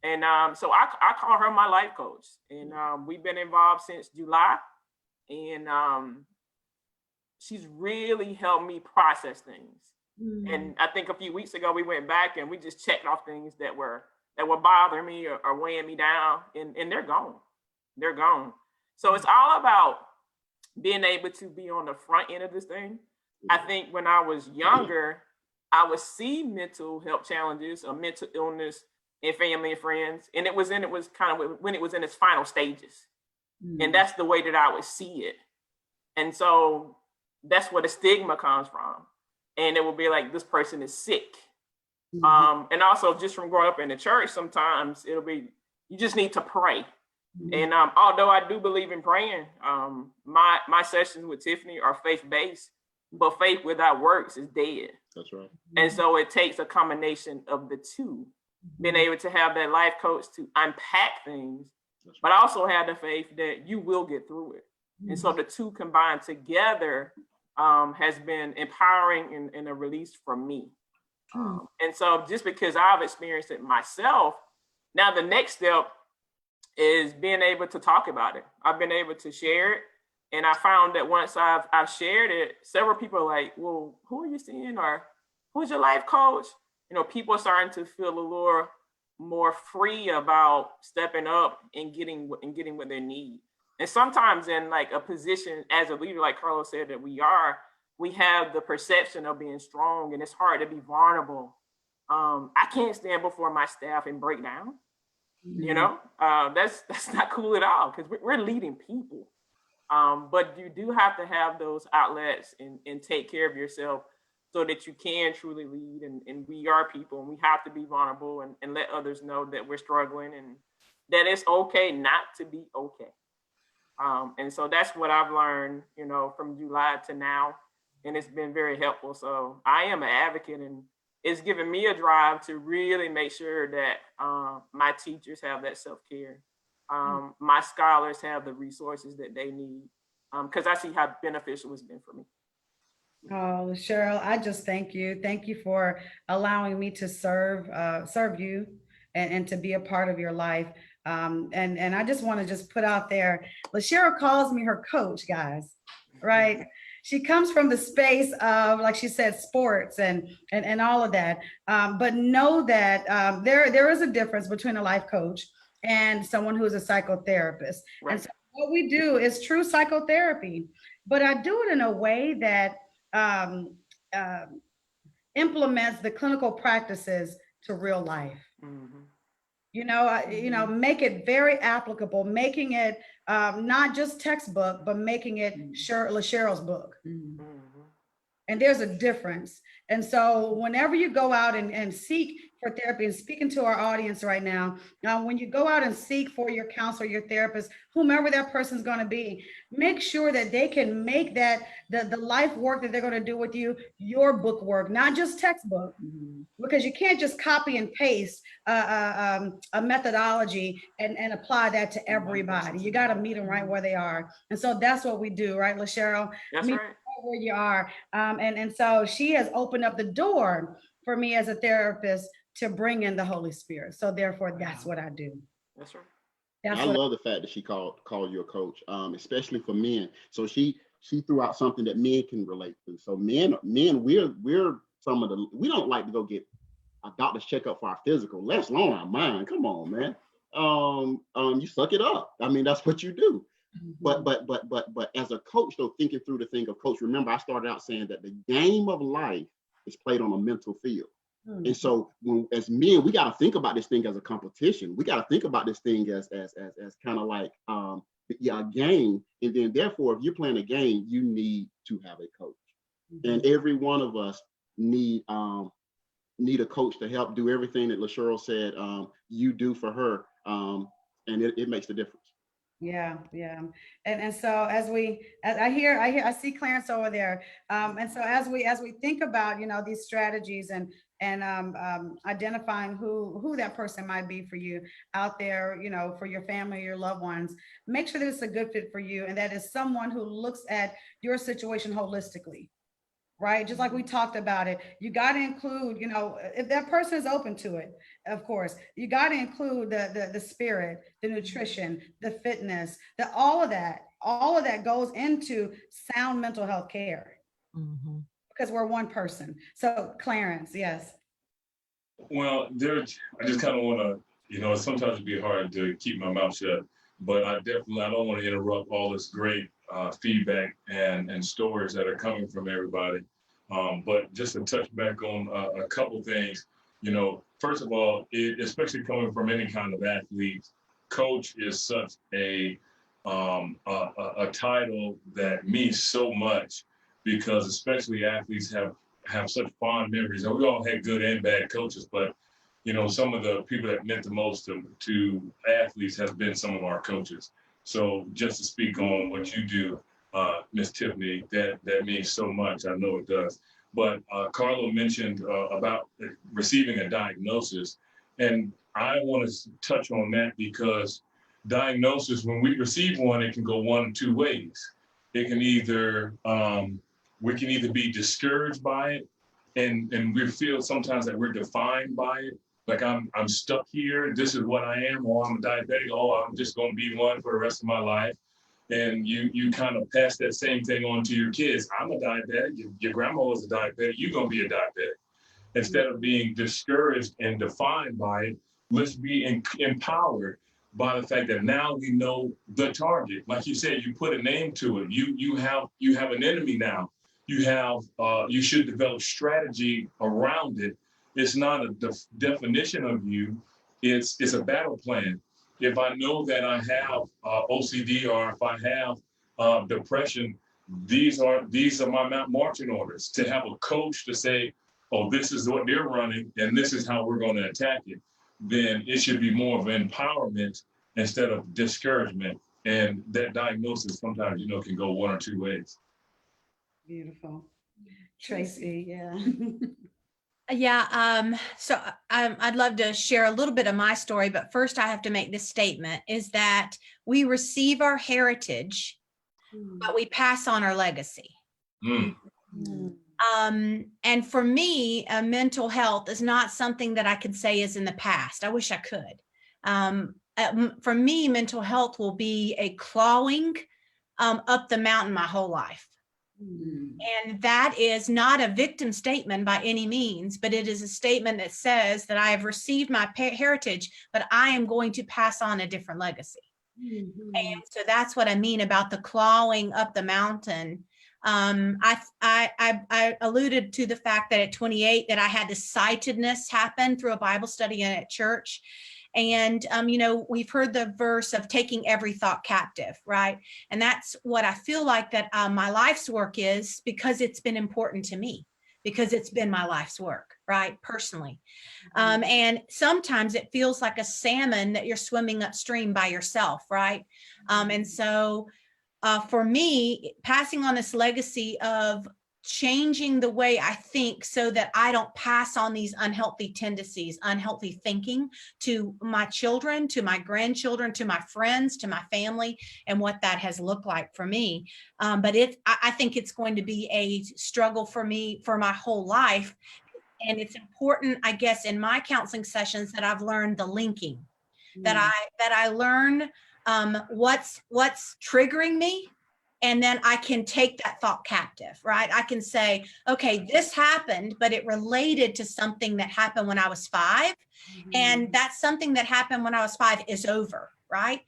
Speaker 5: And so I call her my life coach. And we've been involved since July. And she's really helped me process things. And I think a few weeks ago, we went back and we just checked off things that were bothering me or weighing me down, and they're gone. They're gone. So it's all about being able to be on the front end of this thing. I think when I was younger, I would see mental health challenges or mental illness in family and friends, and it was kind of when it was in its final stages. And that's the way that I would see it. And so that's where the stigma comes from. And it will be like, this person is sick. And also just from growing up in the church, sometimes it'll be, you just need to pray. And although I do believe in praying, my sessions with Tiffany are faith-based, but faith without works is dead.
Speaker 6: That's right.
Speaker 5: And so it takes a combination of the two, being able to have that life coach to unpack things, but also have the faith that you will get through it. And so the two combined together has been empowering and a release for me. And so just because I've experienced it myself, now the next step is being able to talk about it. I've been able to share it. And I found that once I've shared it, several people are like, well, who are you seeing? Or who's your life coach? You know, people are starting to feel a little more free about stepping up and getting what they need. And sometimes in like a position as a leader, like Carlos said that we have the perception of being strong, and it's hard to be vulnerable. I can't stand before my staff and break down. You know, that's not cool at all, because we're leading people. But you do have to have those outlets and take care of yourself so that you can truly lead. And we are people, and we have to be vulnerable and let others know that we're struggling and that it's okay not to be okay. And so that's what I've learned, you know, from July to now. And it's been very helpful. So I am an advocate, and it's given me a drive to really make sure that my teachers have that self-care. My scholars have the resources that they need, because I see how beneficial it's been for me.
Speaker 2: Oh, Cheryl, I just thank you. Thank you for allowing me to serve you and to be a part of your life. And I just want to just put out there, Cheryl calls me her coach, guys, right? She comes from the space of, like she said, sports and all of that. But know that there is a difference between a life coach and someone who is a psychotherapist.
Speaker 5: Right.
Speaker 2: And so what we do is true psychotherapy, but I do it in a way that implements the clinical practices to real life. You know, make it very applicable, making it not just textbook, but making it Cheryl's book. And there's a difference. And so whenever you go out and seek for therapy, and speaking to our audience right now, when you go out and seek for your counselor, your therapist, whomever that person's going to be, make sure that they can make that the life work that they're going to do with you, your book work, not just textbook, because you can't just copy and paste a methodology and apply that to everybody. You got to meet them right where they are. And so that's what we do, right, LaCheryl?
Speaker 5: That's right.
Speaker 2: Where you are. And so she has opened up the door for me as a therapist to bring in the Holy Spirit. So therefore, that's what I do. That's right.
Speaker 6: I love the fact that she called you a coach, especially for men. So she threw out something that men can relate to. So men, we're some of the, we don't like to go get a doctor's checkup for our physical, let alone our mind. Come on, man. You suck it up. I mean, that's what you do. But as a coach, though, thinking through the thing of coach, remember I started out saying that the game of life is played on a mental field. And so as men, we got to think about this thing as a competition. We got to think about this thing as kind of like a game. And then therefore, if you're playing a game, you need to have a coach. And every one of us need a coach to help do everything that LaCheryl said you do for her. And it makes the difference.
Speaker 2: Yeah. And so I see Clarence over there. And so as we think about, these strategies and identifying who that person might be for you out there, for your family, your loved ones, make sure that it's a good fit for you. And that is someone who looks at your situation holistically. Right? Just like we talked about it, you got to include, if that person is open to it, of course, you got to include the spirit, the nutrition, the fitness, all of that goes into sound mental health care because we're one person. So Clarence, yes.
Speaker 4: Well, I just kind of want to, sometimes it'd be hard to keep my mouth shut, but I don't want to interrupt all this great feedback and stories that are coming from everybody. But just to touch back on a couple things, first of all, especially coming from any kind of athlete, coach is such a title that means so much, because especially athletes have such fond memories. And we all had good and bad coaches, but you know, some of the people that meant the most to athletes has been some of our coaches. So just to speak on what you do, Ms. Tiffany, that means so much. I know it does. But Carlo mentioned about receiving a diagnosis, and I want to touch on that because diagnosis, when we receive one, it can go one of two ways. It can either, we can either be discouraged by it, and we feel sometimes that we're defined by it. Like I'm stuck here, this is what I am, or I'm a diabetic, oh, I'm just gonna be one for the rest of my life. And you kind of pass that same thing on to your kids. I'm a diabetic, your grandma was a diabetic, you're gonna be a diabetic. Instead of being discouraged and defined by it, let's be empowered by the fact that now we know the target. Like you said, you put a name to it. You have an enemy now. You should develop strategy around it. It's not a definition of you. It's a battle plan. If I know that I have OCD or if I have depression, these are my marching orders. To have a coach to say, oh, this is what they're running and this is how we're going to attack it, then it should be more of empowerment instead of discouragement. And that diagnosis sometimes, you know, can go one or two ways.
Speaker 2: Beautiful. Tracy, yeah.
Speaker 3: Yeah, so I'd love to share a little bit of my story, but first I have to make this statement is that we receive our heritage, but we pass on our legacy.
Speaker 4: Mm.
Speaker 3: And for me, mental health is not something that I could say is in the past. I wish I could. For me, mental health will be a clawing up the mountain my whole life. And that is not a victim statement by any means, but it is a statement that says that I have received my heritage, but I am going to pass on a different legacy. And so that's what I mean about the clawing up the mountain. I alluded to the fact that at 28 that I had this sightedness happen through a Bible study at church. And, you know, we've heard the verse of taking every thought captive, right? And that's what I feel like that my life's work is, because it's been important to me, because it's been my life's work, right? Personally. And sometimes it feels like a salmon that you're swimming upstream by yourself, right? And so for me, passing on this legacy of changing the way I think so that I don't pass on these unhealthy tendencies, unhealthy thinking to my children, to my grandchildren, to my friends, to my family, and what that has looked like for me. But I think it's going to be a struggle for me for my whole life. And it's important, I guess, in my counseling sessions that I've learned the linking, that I learn what's triggering me. And then I can take that thought captive, right? I can say, okay, this happened, but it related to something that happened when I was 5. And that something that happened when I was 5 is over, right?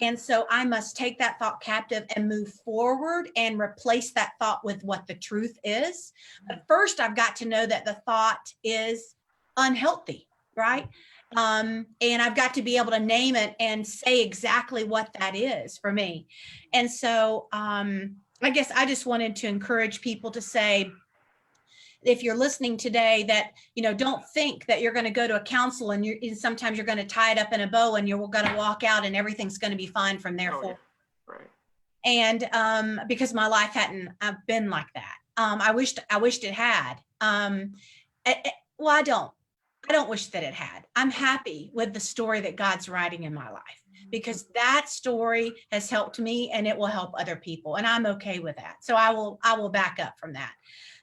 Speaker 3: And so I must take that thought captive and move forward and replace that thought with what the truth is. But first, I've got to know that the thought is unhealthy, right? And I've got to be able to name it and say exactly what that is for me. And so I guess I just wanted to encourage people to say, if you're listening today, that, you know, don't think that you're going to go to a counsel and sometimes you're going to tie it up in a bow and you're going to walk out and everything's going to be fine from there forward.
Speaker 5: Right.
Speaker 3: And because my life hadn't been like that. I wished it had. Well, I don't wish that it had. I'm happy with the story that God's writing in my life, because that story has helped me and it will help other people. And I'm okay with that. So I will back up from that.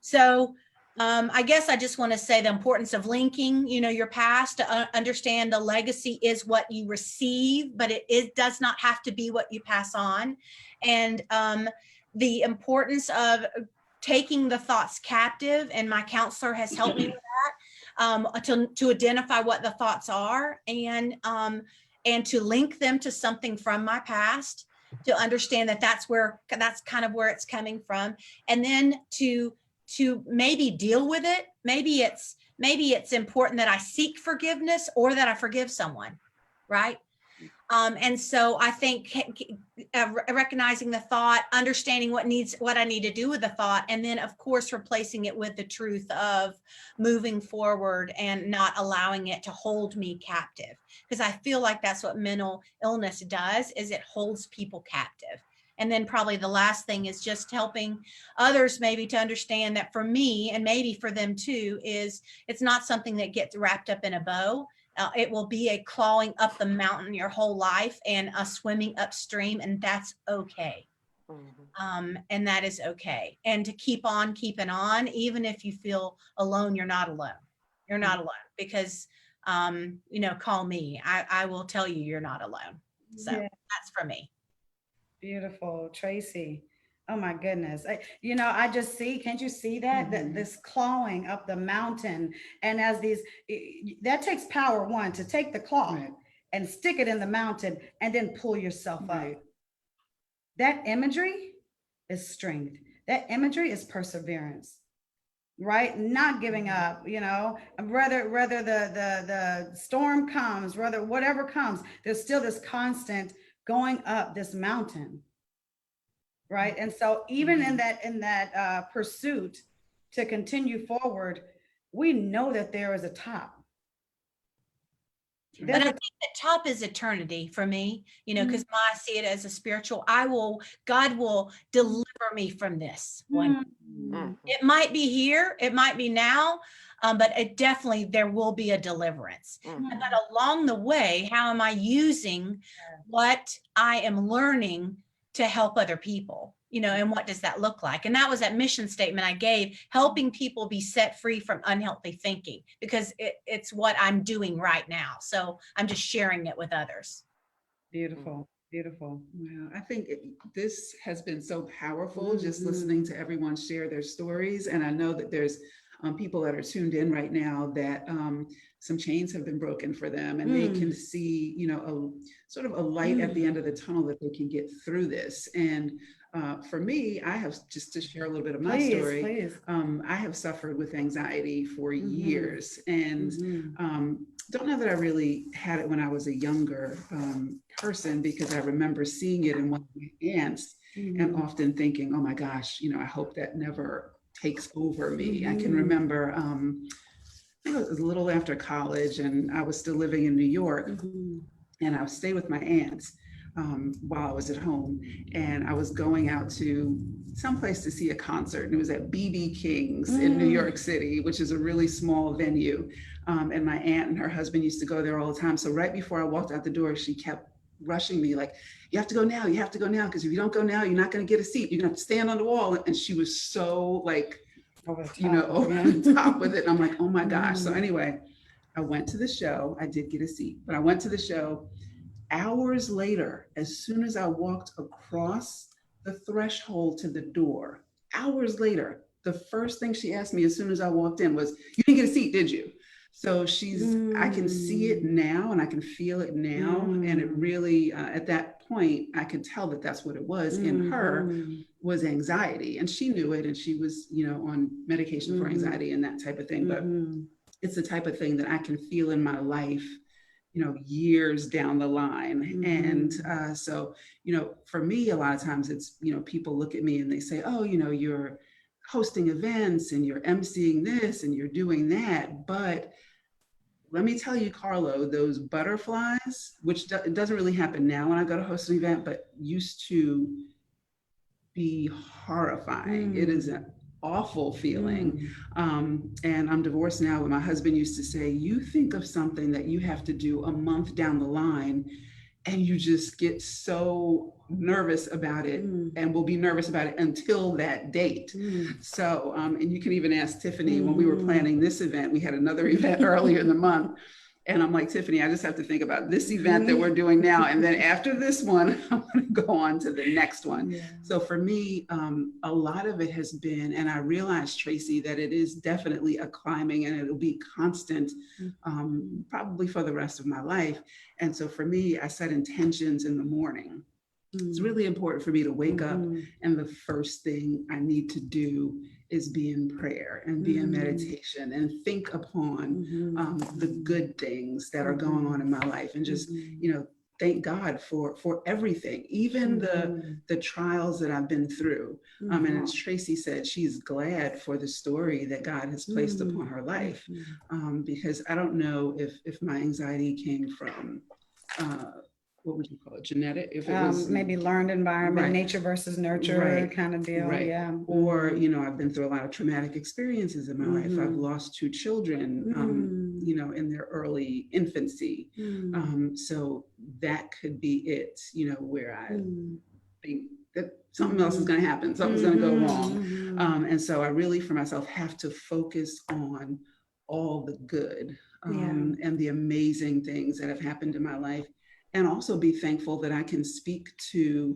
Speaker 3: So I guess I just want to say the importance of linking, you know, your past to understand the legacy is what you receive, but it does not have to be what you pass on. And the importance of taking the thoughts captive, and my counselor has helped me with that, to identify what the thoughts are, and to link them to something from my past, to understand that that's kind of where it's coming from, and then to maybe deal with it. Maybe it's important that I seek forgiveness or that I forgive someone, right? And so I think recognizing the thought, understanding what I need to do with the thought, and then of course replacing it with the truth of moving forward and not allowing it to hold me captive. Because I feel like that's what mental illness does, is it holds people captive. And then probably the last thing is just helping others maybe to understand that for me, and maybe for them too, is it's not something that gets wrapped up in a bow. It will be a clawing up the mountain your whole life and a swimming upstream, and that's okay. And that is okay. And to keep on keeping on, even if you feel alone, you're not alone. You're not alone, because, call me. I will tell you you're not alone. So that's for me.
Speaker 2: Beautiful, Tracy. Oh my goodness. I just see, can't you see that? This clawing up the mountain. And as that takes power, one, to take the claw and stick it in the mountain and then pull yourself up. That imagery is strength. That imagery is perseverance, right? Not giving up, whether the storm comes, whether whatever comes, there's still this constant going up this mountain. Right. And so even in that pursuit to continue forward, we know that there is a top.
Speaker 3: But I think the top is eternity for me, because I see it as a spiritual. God will deliver me from this one. It might be here, it might be now, but there will be a deliverance. But along the way, how am I using what I am learning to help other people? And what does that look like? And that was that mission statement I gave, helping people be set free from unhealthy thinking, because it's what I'm doing right now. So I'm just sharing it with others.
Speaker 2: Beautiful. Beautiful.
Speaker 1: Wow. I think this has been so powerful, just listening to everyone share their stories. And I know that there's people that are tuned in right now that some chains have been broken for them, and they can see, a sort of a light at the end of the tunnel that they can get through this. And for me, I have, just to share a little bit of my story,
Speaker 2: please.
Speaker 1: I have suffered with anxiety for years, and don't know that I really had it when I was a younger person, because I remember seeing it in one of my aunts and often thinking, oh my gosh, I hope that never takes over me. I can remember, I think it was a little after college, and I was still living in New York, and I stayed with my aunts while I was at home, and I was going out to someplace to see a concert, and it was at BB King's in New York City, which is a really small venue. And my aunt and her husband used to go there all the time. So right before I walked out the door, she kept rushing me like, you have to go now, because if you don't go now, you're not going to get a seat. You're going to have to stand on the wall. And she was so like, over the top with it. And I'm like, oh my gosh. So anyway, I went to the show. I did get a seat, but I went to the show. Hours later, as soon as I walked across the threshold to the door, hours later, the first thing she asked me as soon as I walked in was, you didn't get a seat, did you? So I can see it now, and I can feel it now. And it really, at that point, I could tell that that's what it was in her, was anxiety. And she knew it, and she was, on medication for anxiety and that type of thing. But it's the type of thing that I can feel in my life, years down the line. And so, for me, a lot of times it's, people look at me and they say, oh, you're hosting events and you're emceeing this and you're doing that. But let me tell you, Carlo, those butterflies, which it doesn't really happen now when I go to host an event, but used to be horrifying. It is an awful feeling. And I'm divorced now, but my husband used to say, you think of something that you have to do a month down the line, and you just get so nervous about it, and will be nervous about it until that date. So, and you can even ask Tiffany, when we were planning this event, we had another event earlier in the month. And I'm like, Tiffany, I just have to think about this event that we're doing now. And then after this one, I'm going to go on to the next one. So for me, a lot of it has been, and I realized, Tracy, that it is definitely a climbing, and it'll be constant, probably for the rest of my life. And so for me, I set intentions in the morning. It's really important for me to wake up, and the first thing I need to do is be in prayer and be in meditation and think upon the good things that are going on in my life, and just, thank God for everything, even the trials that I've been through. And as Tracy said, she's glad for the story that God has placed upon her life, because I don't know if my anxiety came from what would you call it, genetic? If it was
Speaker 2: maybe learned environment,
Speaker 1: right.
Speaker 2: nature versus nurture
Speaker 1: Right.
Speaker 2: kind of deal.
Speaker 1: Right.
Speaker 2: Yeah.
Speaker 1: Or, you know, I've been through a lot of traumatic experiences in my life. I've lost 2 children, you know, in their early infancy. So that could be it, you know, where I think that something else is going to happen, something's going to go wrong. And so I really, for myself, have to focus on all the good and the amazing things that have happened in my life. And also be thankful that I can speak to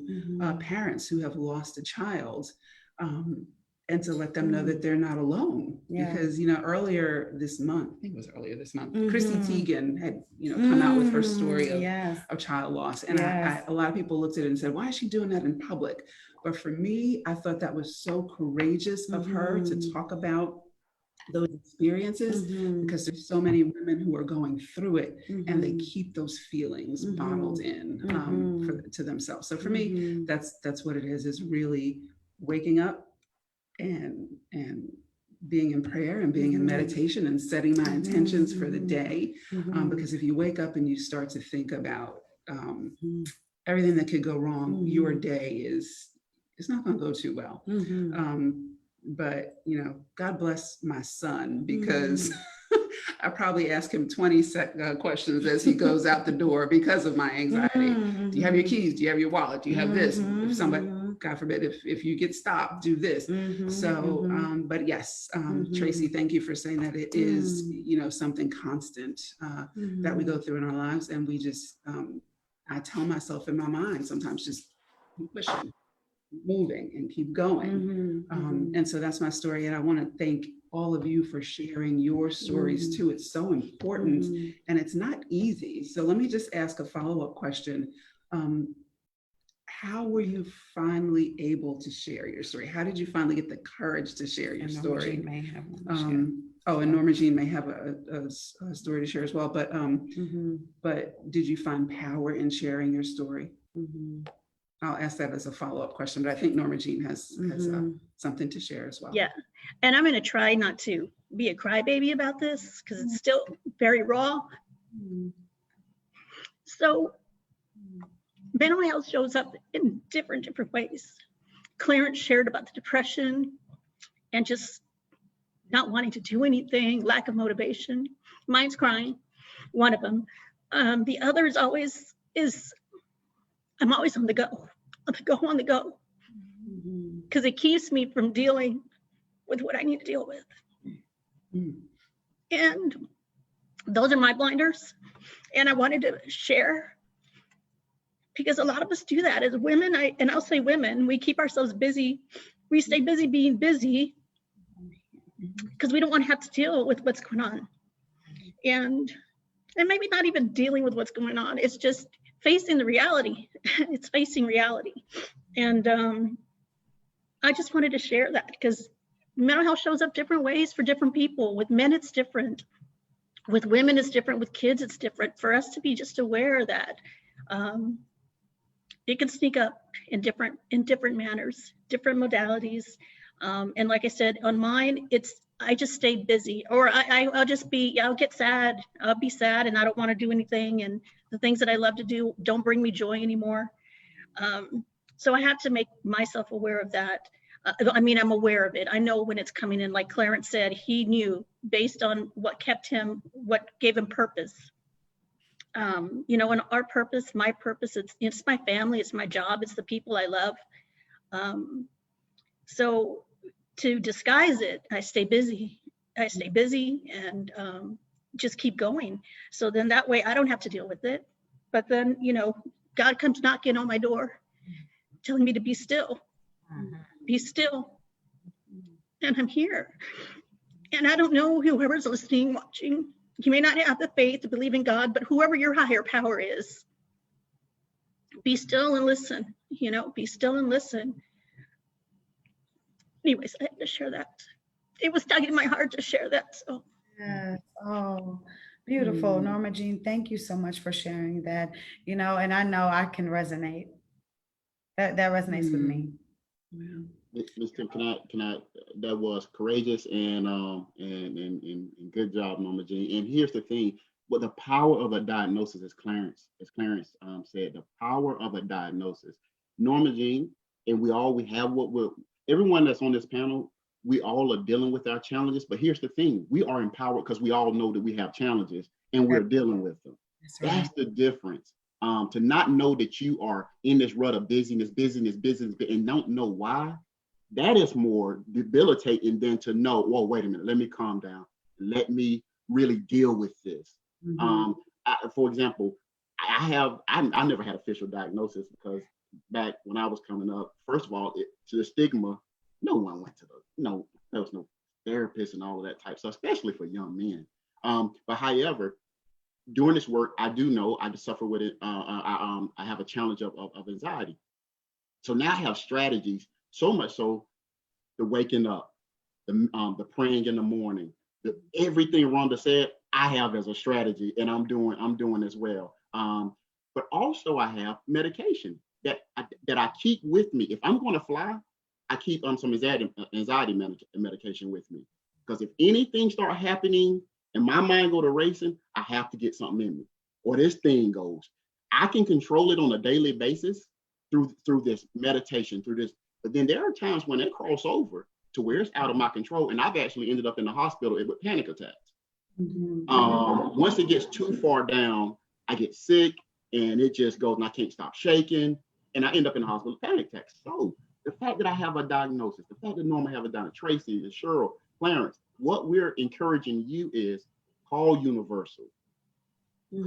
Speaker 1: parents who have lost a child, and to let them know that they're not alone. Because, you know, earlier this month, I think it was earlier this month, Chrissy Teigen had, you know, come out with her story of child loss. And a lot of people looked at it and said, why is she doing that in public? But for me, I thought that was so courageous of her to talk about those experiences, because there's so many women who are going through it and they keep those feelings bottled in to themselves. So for me, that's what it is really waking up and being in prayer and being in meditation and setting my intentions for the day. Because if you wake up and you start to think about everything that could go wrong, your day it's not going to go too well. But, you know, God bless my son, because I probably ask him 20 questions as he goes out the door because of my anxiety. Do you have your keys? Do you have your wallet? Do you have this? If somebody, God forbid, if you get stopped, do this. So, but yes, Tracy, thank you for saying that it is, you know, something constant that we go through in our lives. And we just, I tell myself in my mind sometimes, just keep pushing, moving, and keep going. And so that's my story. And I want to thank all of you for sharing your stories too. It's so important and it's not easy. So let me just ask a follow-up question. How were you finally able to share your story? How did you finally get the courage to share your story? And Norma Jean may have a story to share as well, but did you find power in sharing your story? I'll ask that as a follow-up question, but I think Norma Jean has something to share as well.
Speaker 7: Yeah, and I'm going to try not to be a crybaby about this because it's still very raw. So mental health shows up in different ways. Clarence shared about the depression and just not wanting to do anything, lack of motivation. Mine's crying, one of them. The other is always I'm always on the go, on the go, because it keeps me from dealing with what I need to deal with. And those are my blinders. And I wanted to share, because a lot of us do that as women. I'll say women, we keep ourselves busy. We stay busy being busy because we don't want to have to deal with what's going on. And maybe not even dealing with what's going on. It's just facing the reality. It's facing reality. And I just wanted to share that because mental health shows up different ways for different people. With men, it's different. With women, it's different. With kids, it's different. For us to be just aware that it can sneak up in different manners, different modalities. And like I said, on mine, I just stay busy, or I'll get sad. I'll be sad and I don't want to do anything. And the things that I love to do don't bring me joy anymore. So I have to make myself aware of that. I'm aware of it. I know when it's coming in. Like Clarence said, he knew based on what gave him purpose. And our purpose, my purpose, it's my family, it's my job, it's the people I love. So to disguise it, I stay busy and just keep going. So then that way I don't have to deal with it. But then, God comes knocking on my door, telling me to be still, be still. And I'm here. And I don't know whoever's listening, watching, you may not have the faith to believe in God, but whoever your higher power is, be still and listen, be still and listen. Anyways, I had to share that. It was stuck in my heart to share that. So.
Speaker 2: Yes. Oh, Beautiful.
Speaker 1: Mm.
Speaker 2: Norma Jean, thank you so much for sharing that, and I know I can resonate. That resonates with me.
Speaker 1: Wow.
Speaker 6: Ms. Tim, that was courageous and good job, Norma Jean. And here's the thing, but the power of a diagnosis, as Clarence said, the power of a diagnosis. Norma Jean, and we have everyone that's on this panel, we all are dealing with our challenges, but here's the thing, we are empowered because we all know that we have challenges and we're dealing with them.
Speaker 2: That's right.
Speaker 6: That's the difference. To not know that you are in this rut of busyness, and don't know why, that is more debilitating than to know, well, wait a minute, let me calm down. Let me really deal with this.
Speaker 2: Mhm.
Speaker 6: For example, I never had official diagnosis because back when I was coming up, first of all, to the stigma, no one went to there was no therapist and all of that type stuff, especially for young men. But however, doing this work, I do know I suffer with it. I have a challenge of anxiety. So now I have strategies, so much so the waking up, the praying in the morning, everything Rhonda said, I have as a strategy, and I'm doing as well. But also I have medication that I keep with me. If I'm going to fly, I keep some anxiety medication with me, because if anything start happening and my mind go to racing, I have to get something in me, or this thing goes. I can control it on a daily basis through this meditation, through this. But then there are times when it crosses over to where it's out of my control, and I've actually ended up in the hospital with panic attacks.
Speaker 2: Mhm.
Speaker 6: Once it gets too far down, I get sick, and it just goes, and I can't stop shaking, and I end up in the hospital with panic attacks. So the fact that I have a diagnosis, the fact that Norma have a diagnosis, Tracy, and Cheryl, Clarence, what we're encouraging you is call Universal,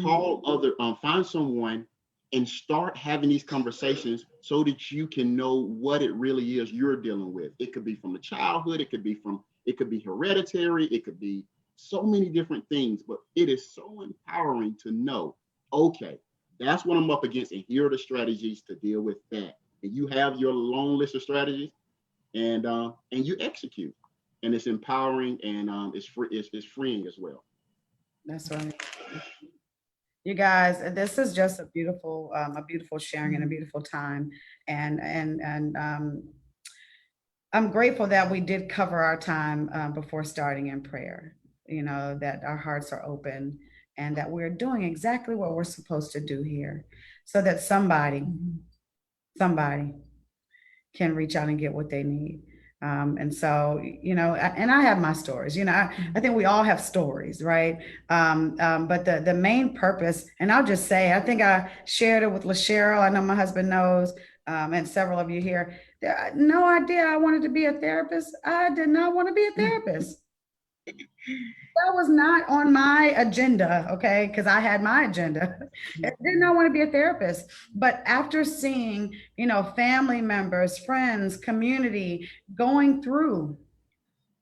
Speaker 6: call other, find someone and start having these conversations so that you can know what it really is you're dealing with. It could be from the childhood, it could be hereditary, it could be so many different things, but it is so empowering to know, okay, that's what I'm up against, and here are the strategies to deal with that. And you have your long list of strategies, and you execute, and it's empowering, and it's freeing as well.
Speaker 2: That's right. You guys, this is just a beautiful sharing and a beautiful time. And I'm grateful that we did cover our time before starting in prayer, that our hearts are open and that we're doing exactly what we're supposed to do here, so that somebody can reach out and get what they need. And so, and I have my stories, I think we all have stories, right? But the main purpose, and I'll just say, I think I shared it with LaCheryl. I know my husband knows, and several of you here. No idea I wanted to be a therapist. I did not want to be a therapist. That was not on my agenda, okay? Because I had my agenda. I did not want to be a therapist. But after seeing, family members, friends, community going through,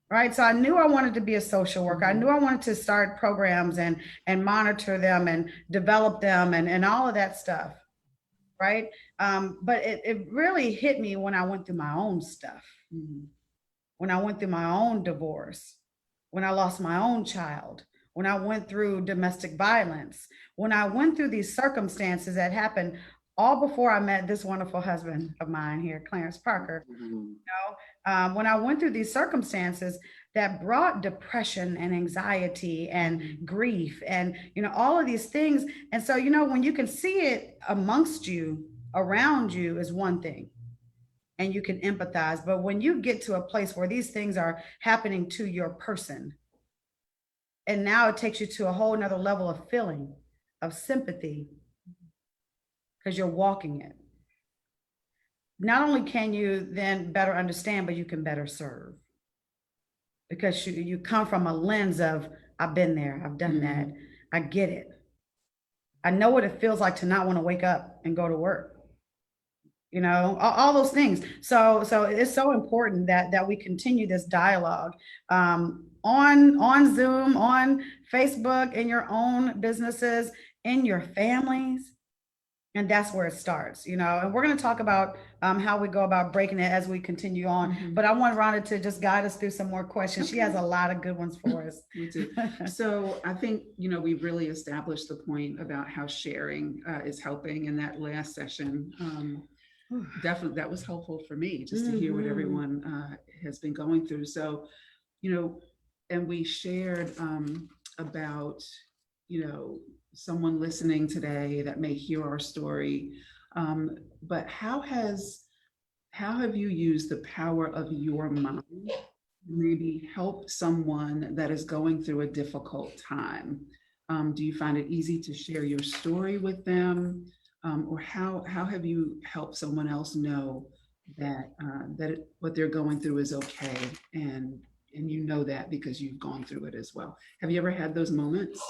Speaker 2: right? So I knew I wanted to be a social worker. I knew I wanted to start programs and monitor them and develop them and all of that stuff, right? But it really hit me when I went through my own stuff, when I went through my own divorce, when I lost my own child, when I went through domestic violence, when I went through these circumstances that happened all before I met this wonderful husband of mine here, Clarence Parker. When I went through these circumstances that brought depression and anxiety and grief and, all of these things. And so, when you can see it amongst you, around you, is one thing, and you can empathize. But when you get to a place where these things are happening to your person, and now it takes you to a whole nother level of feeling, of sympathy, because you're walking it. Not only can you then better understand, but you can better serve, because you come from a lens of, I've been there, I've done that, I get it. I know what it feels like to not want to wake up and go to work. All those things. So it's so important that we continue this dialogue on Zoom, on Facebook, in your own businesses, in your families. And that's where it starts, and we're going to talk about how we go about breaking it as we continue on.
Speaker 1: Mhm.
Speaker 2: But I want Rhonda to just guide us through some more questions. She has a lot of good ones for us.
Speaker 1: Me too. So I think, we really established the point about how sharing is helping in that last session. Definitely, that was helpful for me just to hear what everyone has been going through. So, and we shared about, someone listening today that may hear our story. But how have you used the power of your mind to maybe help someone that is going through a difficult time? Do you find it easy to share your story with them? Or how have you helped someone else know that what they're going through is okay, and you know that because you've gone through it as well? Have you ever had those moments?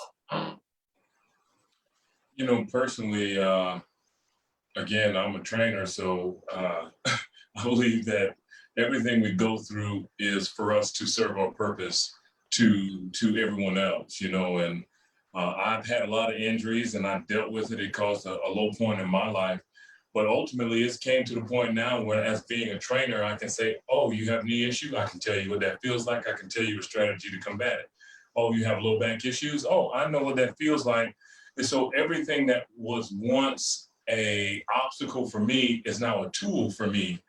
Speaker 4: Personally, again, I'm a trainer, so I believe that everything we go through is for us to serve our purpose to everyone else, and I've had a lot of injuries and I've dealt with it. It caused a low point in my life. But ultimately, it's came to the point now where, as being a trainer, I can say, oh, you have knee issue? I can tell you what that feels like. I can tell you a strategy to combat it. Oh, you have low back issues? Oh, I know what that feels like. And so everything that was once a obstacle for me is now a tool for me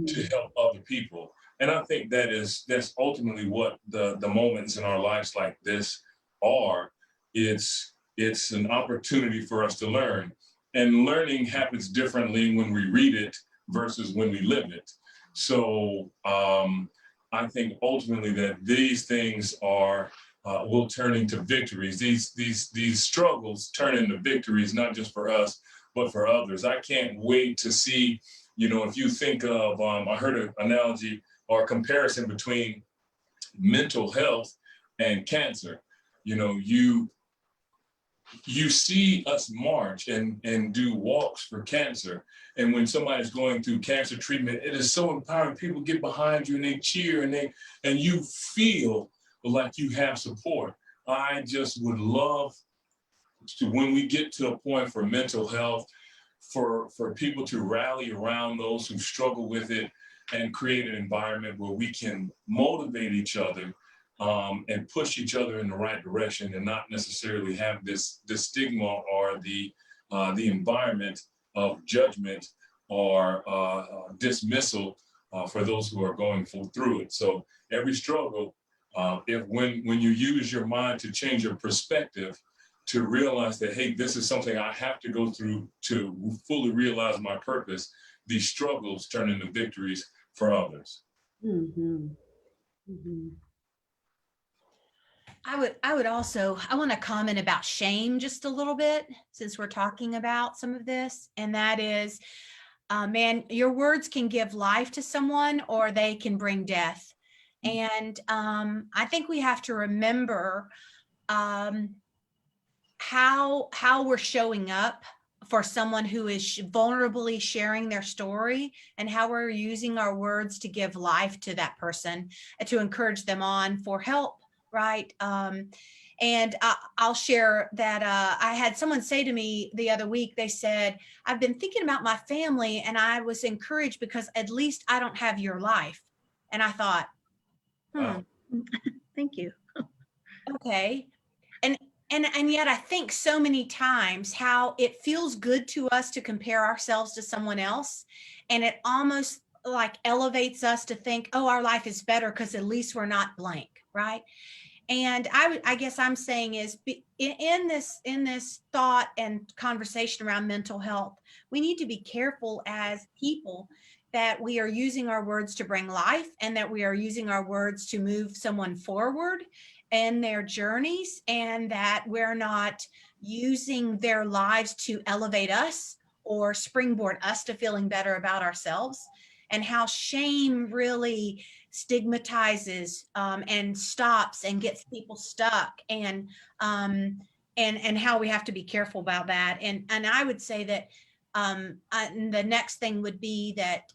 Speaker 4: to help other people. And I think that's ultimately what the moments in our lives like this are. It's an opportunity for us to learn. And learning happens differently when we read it versus when we live it. So I think ultimately that these things will turn into victories. These struggles turn into victories, not just for us, but for others. I can't wait to see, if you think of, I heard an analogy or a comparison between mental health and cancer. You see us march and do walks for cancer. And when somebody's going through cancer treatment, it is so empowering. People get behind you and they cheer and you feel like you have support. I just would love to, when we get to a point for mental health, for people to rally around those who struggle with it and create an environment where we can motivate each other and push each other in the right direction, and not necessarily have this stigma or the environment of judgment or dismissal for those who are going through it. So every struggle, when you use your mind to change your perspective, to realize that, hey, this is something I have to go through to fully realize my purpose, these struggles turn into victories for others.
Speaker 2: Mm-hmm. Mm-hmm.
Speaker 3: I want to comment about shame just a little bit, since we're talking about some of this. And that is, man, your words can give life to someone or they can bring death. And I think we have to remember how we're showing up for someone who is vulnerably sharing their story, and how we're using our words to give life to that person, to encourage them on for help. Right. And I'll share that I had someone say to me the other week, they said, I've been thinking about my family and I was encouraged because at least I don't have your life. And I thought,
Speaker 4: Wow.
Speaker 7: Thank you.
Speaker 3: okay. And yet I think so many times how it feels good to us to compare ourselves to someone else. And it almost like elevates us to think, oh, our life is better because at least we're not blank. Right. And I guess I'm saying is in this thought and conversation around mental health, we need to be careful as people that we are using our words to bring life, and that we are using our words to move someone forward in their journeys, and that we're not using their lives to elevate us or springboard us to feeling better about ourselves. And how shame really stigmatizes and stops and gets people stuck, and how we have to be careful about that. And I would say that the next thing would be that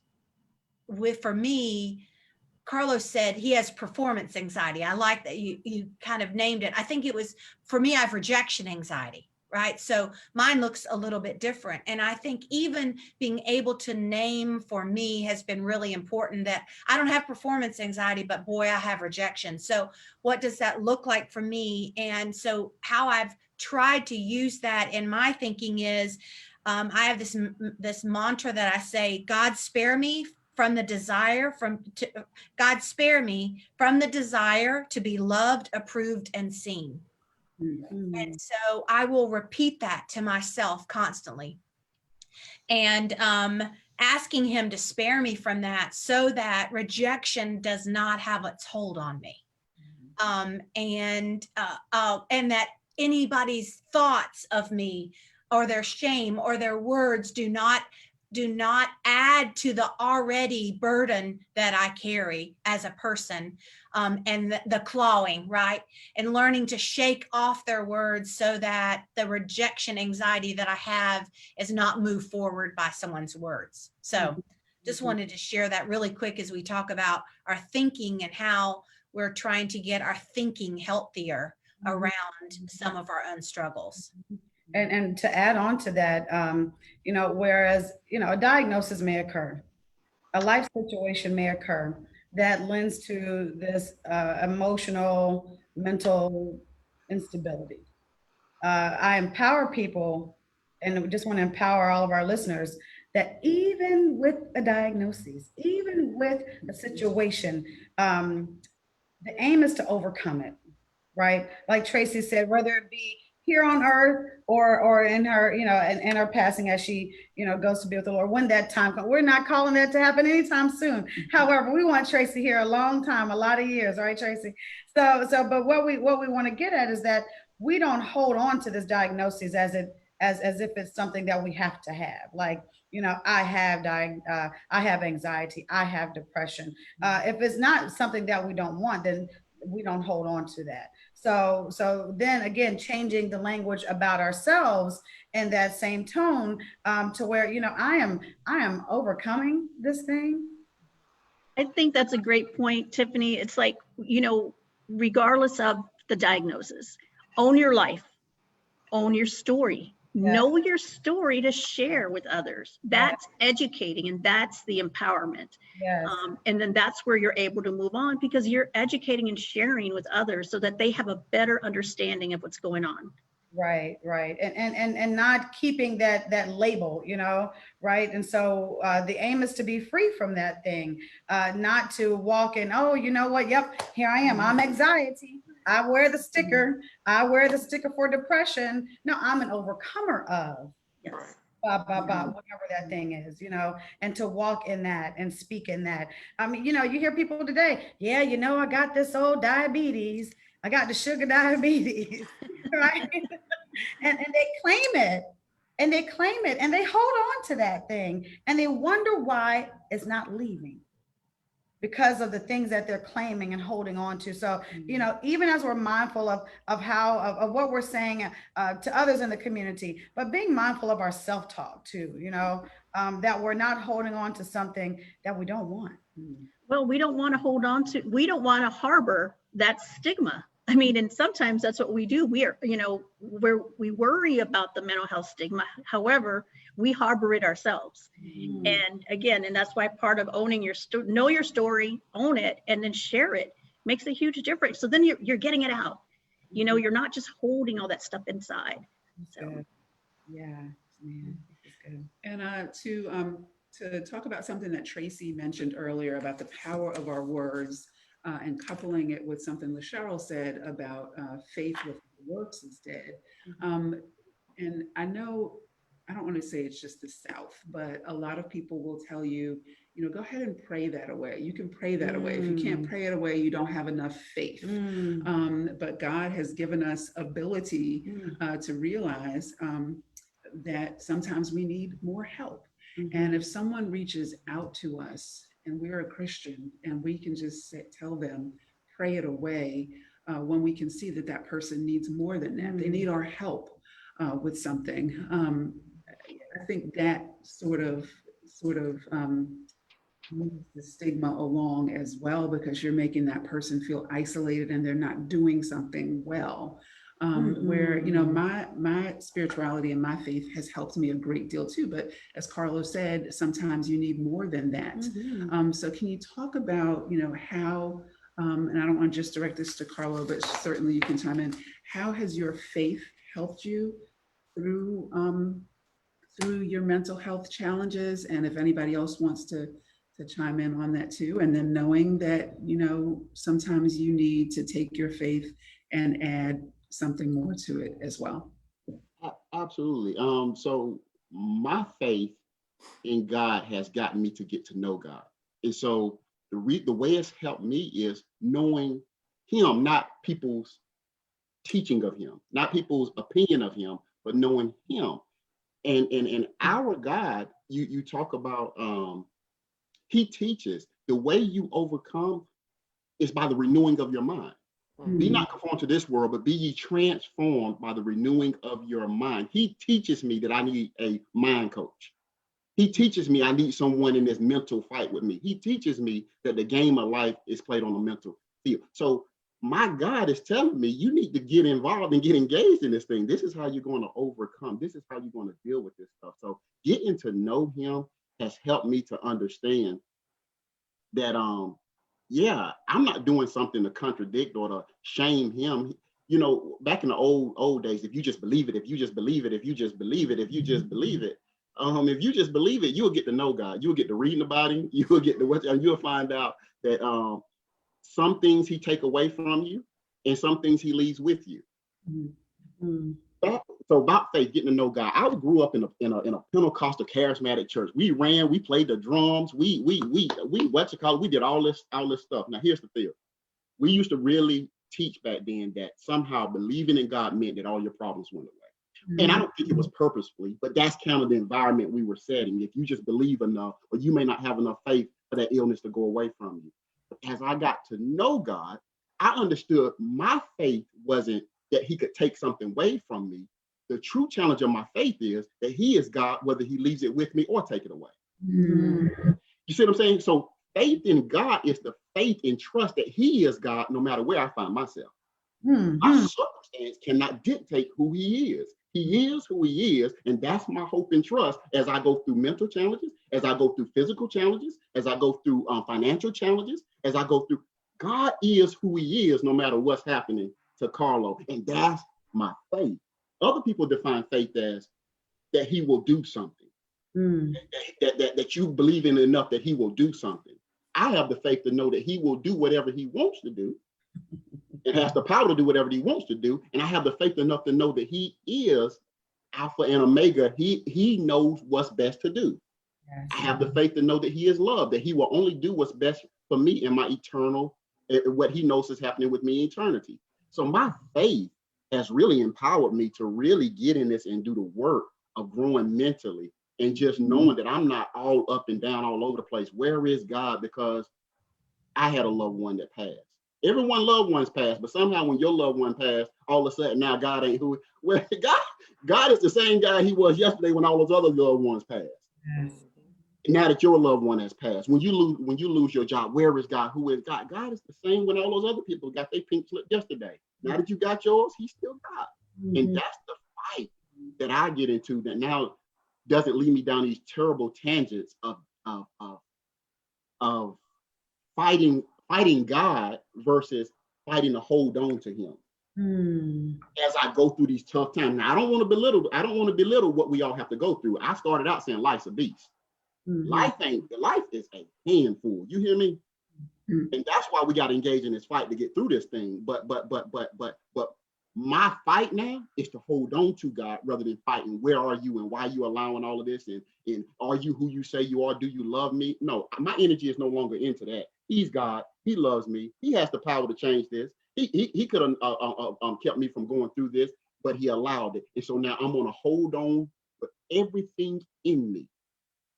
Speaker 3: for me, Carlos said he has performance anxiety. I like that you kind of named it. I think it was, for me, I have rejection anxiety, right? So mine looks a little bit different. And I think even being able to name for me has been really important, that I don't have performance anxiety, but boy, I have rejection. So what does that look like for me? And so how I've tried to use that in my thinking is, I have this mantra that I say, God spare me from the desire God spare me from the desire to be loved, approved, and seen. And so I will repeat that to myself constantly, and asking him to spare me from that so that rejection does not have its hold on me. And that anybody's thoughts of me or their shame or their words do not add to the already burden that I carry as a person, and the clawing, right? And learning to shake off their words so that the rejection anxiety that I have is not moved forward by someone's words. So just wanted to share that really quick as we talk about our thinking and how we're trying to get our thinking healthier around some of our own struggles.
Speaker 2: And to add on to that, whereas, a diagnosis may occur, a life situation may occur that lends to this emotional, mental instability. I empower people, and we just want to empower all of our listeners, that even with a diagnosis, even with a situation, the aim is to overcome it, right? Like Tracy said, whether it be here on earth or in her, in her passing as she, goes to be with the Lord, when that time comes. We're not calling that to happen anytime soon. However, we want Tracy here a long time, a lot of years, right, Tracy? So, but what we want to get at is that we don't hold on to this diagnosis as if it's something that we have to have. Like, I have anxiety, I have depression. If it's not something that we don't want, then we don't hold on to that. So then again, changing the language about ourselves in that same tone, to where, I am overcoming this thing.
Speaker 7: I think that's a great point, Tiffany. It's like, regardless of the diagnosis, own your life, own your story, know your story to share with others. That's educating, and that's the empowerment.
Speaker 2: Yes.
Speaker 7: And then that's where you're able to move on, because you're educating and sharing with others so that they have a better understanding of what's going on.
Speaker 2: Right. And not keeping that label, right? And so the aim is to be free from that thing, not to walk in, oh, you know what? Yep, here I am. I'm anxiety. I wear the sticker. I wear the sticker for depression. No, I'm an overcomer of.
Speaker 7: Yes.
Speaker 2: Whatever that thing is, and to walk in that and speak in that. I mean, you hear people today, yeah, I got this old diabetes. I got the sugar diabetes, right? and they claim it, and they hold on to that thing, and they wonder why it's not leaving, because of the things that they're claiming and holding on to. So, even as we're mindful of what we're saying to others in the community, but being mindful of our self-talk too, that we're not holding on to something that we don't want.
Speaker 7: Well, we don't want to harbor that stigma. I mean, and sometimes that's what we do. We are, we worry about the mental health stigma. However, we harbor it ourselves. And again, and that's why part of owning your know your story, own it, and then share it makes a huge difference. So then you're getting it out. You're not just holding all that stuff inside. So.
Speaker 2: Yeah, man, that's good.
Speaker 1: And to talk about something that Tracy mentioned earlier about the power of our words, and coupling it with something LaCheryl said about faith with works is dead. And I know, I don't want to say it's just the South, but a lot of people will tell you, go ahead and pray that away. You can pray that away. If you can't pray it away, you don't have enough faith. But God has given us ability to realize that sometimes we need more help. And if someone reaches out to us, and we're a Christian, and we can just tell them, pray it away, when we can see that that person needs more than that. They need our help with something. I think that sort of moves the stigma along as well, because you're making that person feel isolated and they're not doing something well. where, you know, my spirituality and my faith has helped me a great deal too. But as Carlos said, sometimes you need more than that. So can you talk about, you know, how, and I don't want to just direct this to Carlo, but certainly you can chime in. How has your faith helped you through through your mental health challenges? And if anybody else wants to chime in on that too, and then knowing that, you know, sometimes you need to take your faith and add something more to it as well.
Speaker 6: Absolutely. So my faith in God has gotten me to get to know God. And so the way it's helped me is knowing him, not people's teaching of him, not people's opinion of him, but knowing him. And our God, you talk about, he teaches the way you overcome is by the renewing of your mind. Be not conformed to this world, but be ye transformed by the renewing of your mind. He teaches me that I need a mind coach. He teaches me I need someone in this mental fight with me. He teaches me that the game of life is played on the mental field. So my God is telling me you need to get involved and get engaged in this thing. This is how you're going to overcome. This is how you're going to deal with this stuff. So getting to know him has helped me to understand that yeah, I'm not doing something to contradict or to shame him. You know, back in the old days, if you just believe it, if you just believe it, if you just believe it, if you just believe it, if you just believe it, you'll get to know God. You'll get to reading about him. You'll get to what, and you'll find out that some things he take away from you, and some things he leaves with you. So about faith, getting to know God. I grew up in a Pentecostal charismatic church. We ran, we played the drums, we what you call it, we did all this stuff. Now here's the deal. We used to really teach back then that somehow believing in God meant that all your problems went away. And I don't think it was purposefully, but that's kind of the environment we were setting. If you just believe enough, or you may not have enough faith for that illness to go away from you. But as I got to know God, I understood my faith wasn't that he could take something away from me. The true challenge of my faith is that he is God, whether he leaves it with me or take it away. You see what I'm saying? So faith in God is the faith and trust that he is God no matter where I find myself. My circumstance cannot dictate who he is. He is who he is, and that's my hope and trust as I go through mental challenges, as I go through physical challenges, as I go through financial challenges, as I go through. God is who he is no matter what's happening to Carlo, and that's my faith. Other people define faith as that he will do something, that you believe in enough that he will do something. I have the faith to know that he will do whatever he wants to do. It has the power to do whatever he wants to do. And I have the faith enough to know that he is Alpha and Omega. He knows what's best to do. Yes. I have the faith to know that he is love, that he will only do what's best for me in my eternal, what he knows is happening with me in eternity. So my faith has really empowered me to really get in this and do the work of growing mentally and just knowing that I'm not all up and down all over the place. Where is God? Because I had a loved one that passed. Everyone loved ones passed, but somehow when your loved one passed, all of a sudden now God ain't who. Well, God is the same guy he was yesterday when all those other loved ones passed. Yes. Now that your loved one has passed, when you lose your job, where is God? Who is God? God is the same when all those other people got their pink slip yesterday. Now that you got yours, he's still God. And that's the fight that I get into that now doesn't lead me down these terrible tangents of fighting God versus fighting to hold on to him. As I go through these tough times. Now I don't want to belittle what we all have to go through. I started out saying life's a beast. Life is a handful. You hear me? And that's why we got to engage in this fight to get through this thing. But my fight now is to hold on to God rather than fighting. Where are you and why are you allowing all of this? And are you who you say you are? Do you love me? No, my energy is no longer into that. He's God. He loves me. He has the power to change this. He could have kept me from going through this, but he allowed it. And so now I'm going to hold on with everything in me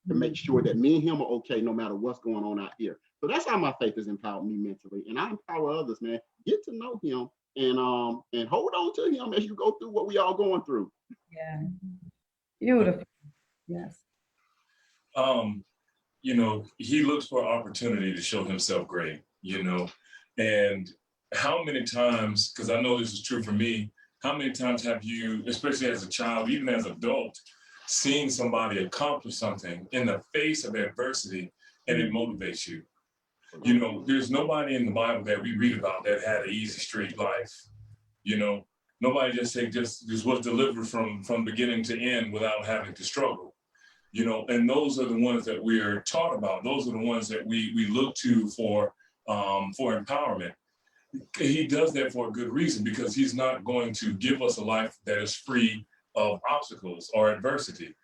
Speaker 6: to make sure that me and him are okay no matter what's going on out here. So that's how my faith has empowered me mentally. And I empower others, man. Get to know him and hold on to him as you go through what we all going through.
Speaker 2: Yeah. Beautiful. Yes.
Speaker 4: You know, he looks for opportunity to show himself great, you know, and how many times, because I know this is true for me, How many times have you, especially as a child, even as an adult, seen somebody accomplish something in the face of adversity and it motivates you? You know, there's nobody in the Bible that we read about that had an easy street life. You know, nobody just was delivered from beginning to end without having to struggle. You know, and those are the ones that we're taught about. Those are the ones that we look to for empowerment. He does that for a good reason, because he's not going to give us a life that is free of obstacles or adversity.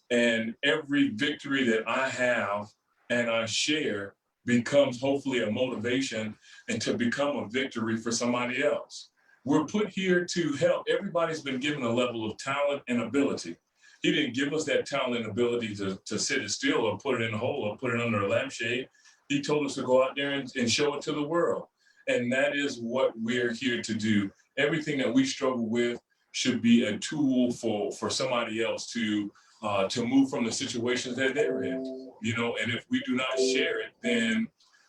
Speaker 4: And every victory that I have and I share becomes hopefully a motivation and to become a victory for somebody else. We're put here to help. Everybody's been given a level of talent and ability. He didn't give us that talent and ability to sit it still or put it in a hole or put it under a lampshade. He told us to go out there and show it to the world. And that is what we're here to do. Everything that we struggle with should be a tool for somebody else to move from the situations that they're in. You know, and if we do not share it, then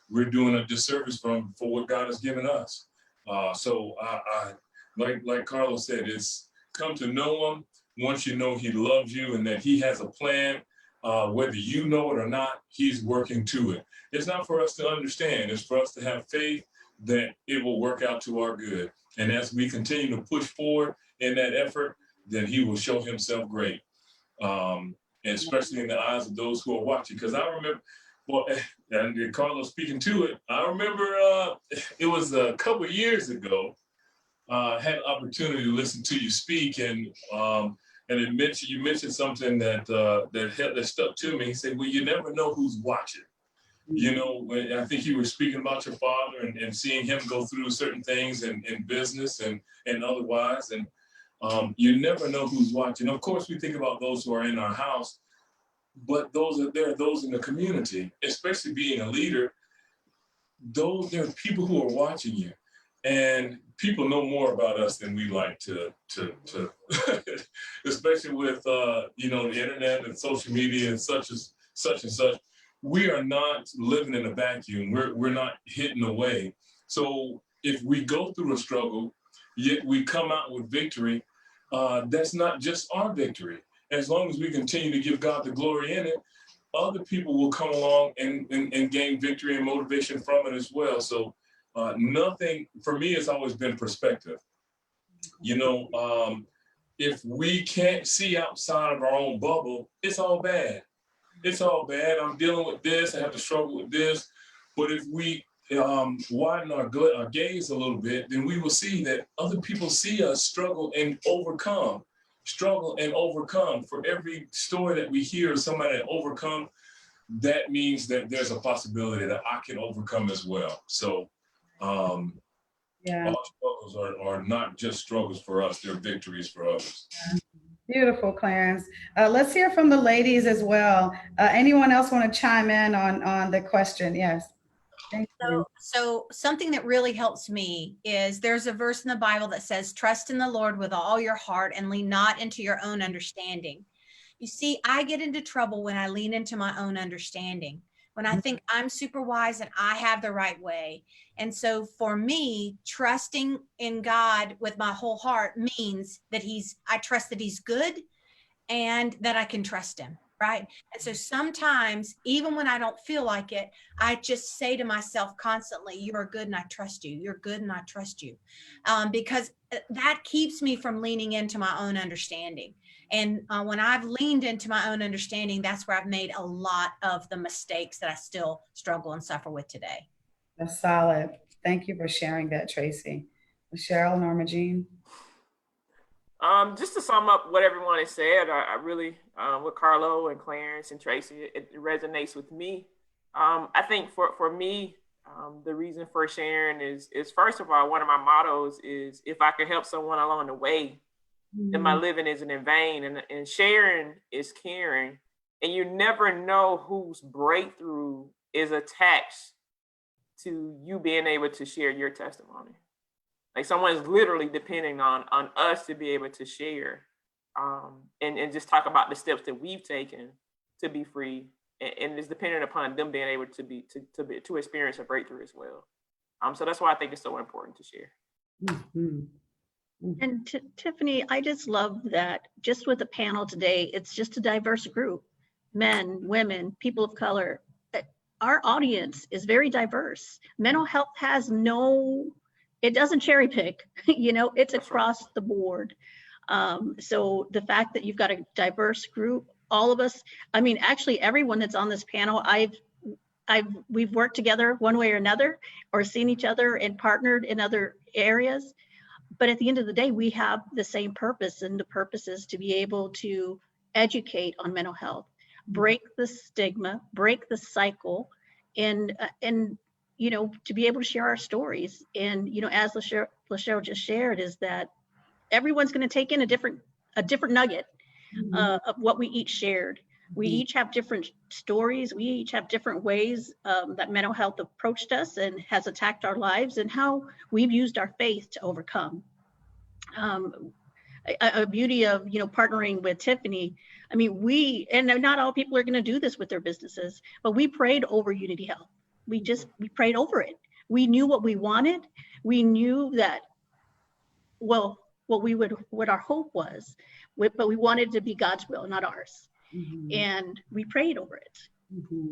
Speaker 4: we're doing a disservice for what God has given us. So like Carlos said, it's come to know him. Once you know he loves you and that he has a plan, whether you know it or not, he's working to it. It's not for us to understand. It's for us to have faith that it will work out to our good. And as we continue to push forward in that effort, then he will show himself great. And especially in the eyes of those who are watching. Because I remember, well, and Carlos speaking to it, I remember it was a couple of years ago, I had an opportunity to listen to you speak, and you mentioned something that stuck to me. He said, well, you never know who's watching. You know, I think you were speaking about your father and seeing him go through certain things in business and otherwise. And you never know who's watching. Of course, we think about those who are in our house, but there are those in the community, especially being a leader. There are people who are watching you, and people know more about us than we like to especially with the internet and social media and such and such. We are not living in a vacuum. We're not hidden away. So if we go through a struggle, yet we come out with victory, that's not just our victory. As long as we continue to give God the glory in it, other people will come along and gain victory and motivation from it as well. So nothing, for me, it's always been perspective. You know, if we can't see outside of our own bubble, it's all bad. It's all bad. I'm dealing with this. I have to struggle with this. But if we widen our gaze a little bit, then we will see that other people see us struggle and overcome. For every story that we hear of somebody that overcome, that means that there's a possibility that I can overcome as well. So all struggles are not just struggles for us, they're victories for others.
Speaker 2: Beautiful, Clarence. Let's hear from the ladies as well. Anyone else want to chime in on the question? Yes. Thank you.
Speaker 3: So something that really helps me is there's a verse in the Bible that says, trust in the Lord with all your heart and lean not into your own understanding. You see, I get into trouble when I lean into my own understanding, when I think I'm super wise and I have the right way. And so for me, trusting in God with my whole heart means that I trust that he's good and that I can trust him. Right. And so sometimes, even when I don't feel like it, I just say to myself constantly, you are good and I trust you. You're good and I trust you. Because that keeps me from leaning into my own understanding. And when I've leaned into my own understanding, that's where I've made a lot of the mistakes that I still struggle and suffer with today.
Speaker 2: That's solid. Thank you for sharing that, Tracy. Cheryl, Norma Jean.
Speaker 5: Just to sum up what everyone has said, I really, with Carlo and Clarence and Tracy, it resonates with me. I think for me, the reason for sharing is first of all, one of my mottos is if I can help someone along the way, then my living isn't in vain. And sharing is caring. And you never know whose breakthrough is attached to you being able to share your testimony. Like someone's literally depending on us to be able to share and just talk about the steps that we've taken to be free. And it's dependent upon them being able to experience a breakthrough as well. So that's why I think it's so important to share.
Speaker 2: Mm-hmm.
Speaker 7: And Tiffany, I just love that just with the panel today, it's just a diverse group, men, women, people of color. Our audience is very diverse. Mental health has it doesn't cherry pick, it's across the board. So the fact that you've got a diverse group, all of us, I mean, actually everyone that's on this panel, we've worked together one way or another, or seen each other and partnered in other areas. But at the end of the day, we have the same purpose, and the purpose is to be able to educate on mental health, break the stigma, break the cycle, and to be able to share our stories. And as Lachelle just shared, is that everyone's going to take in a different nugget of what we each shared. We each have different stories. We each have different ways that mental health approached us and has attacked our lives, and how we've used our faith to overcome. A beauty of partnering with Tiffany. I mean, and not all people are going to do this with their businesses, but we prayed over Unity Health. We prayed over it. We knew what we wanted. We knew that, well, what our hope was, but we wanted it to be God's will, not ours. And we prayed over it.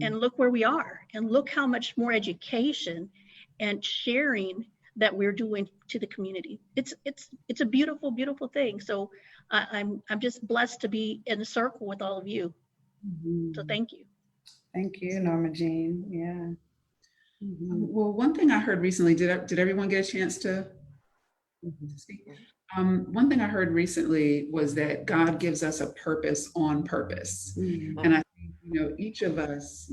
Speaker 7: And look where we are, and look how much more education and sharing that we're doing to the community. It's a beautiful, beautiful thing. So I'm just blessed to be in the circle with all of you. So thank you.
Speaker 2: Thank you, Norma Jean. Yeah.
Speaker 1: Well, one thing I heard recently, did everyone get a chance to speak? One thing I heard recently was that God gives us a purpose on purpose. And I think, each of us,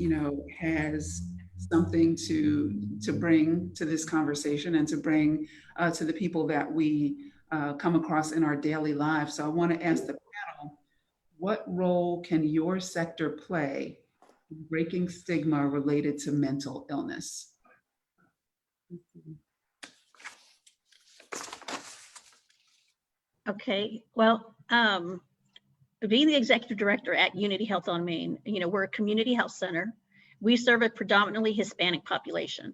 Speaker 1: has something to bring to this conversation, and to bring to the people that we come across in our daily lives. So I want to ask the panel, what role can your sector play in breaking stigma related to mental illness?
Speaker 7: Okay, well, being the executive director at Unity Health on Main, we're a community health center. We serve a predominantly Hispanic population.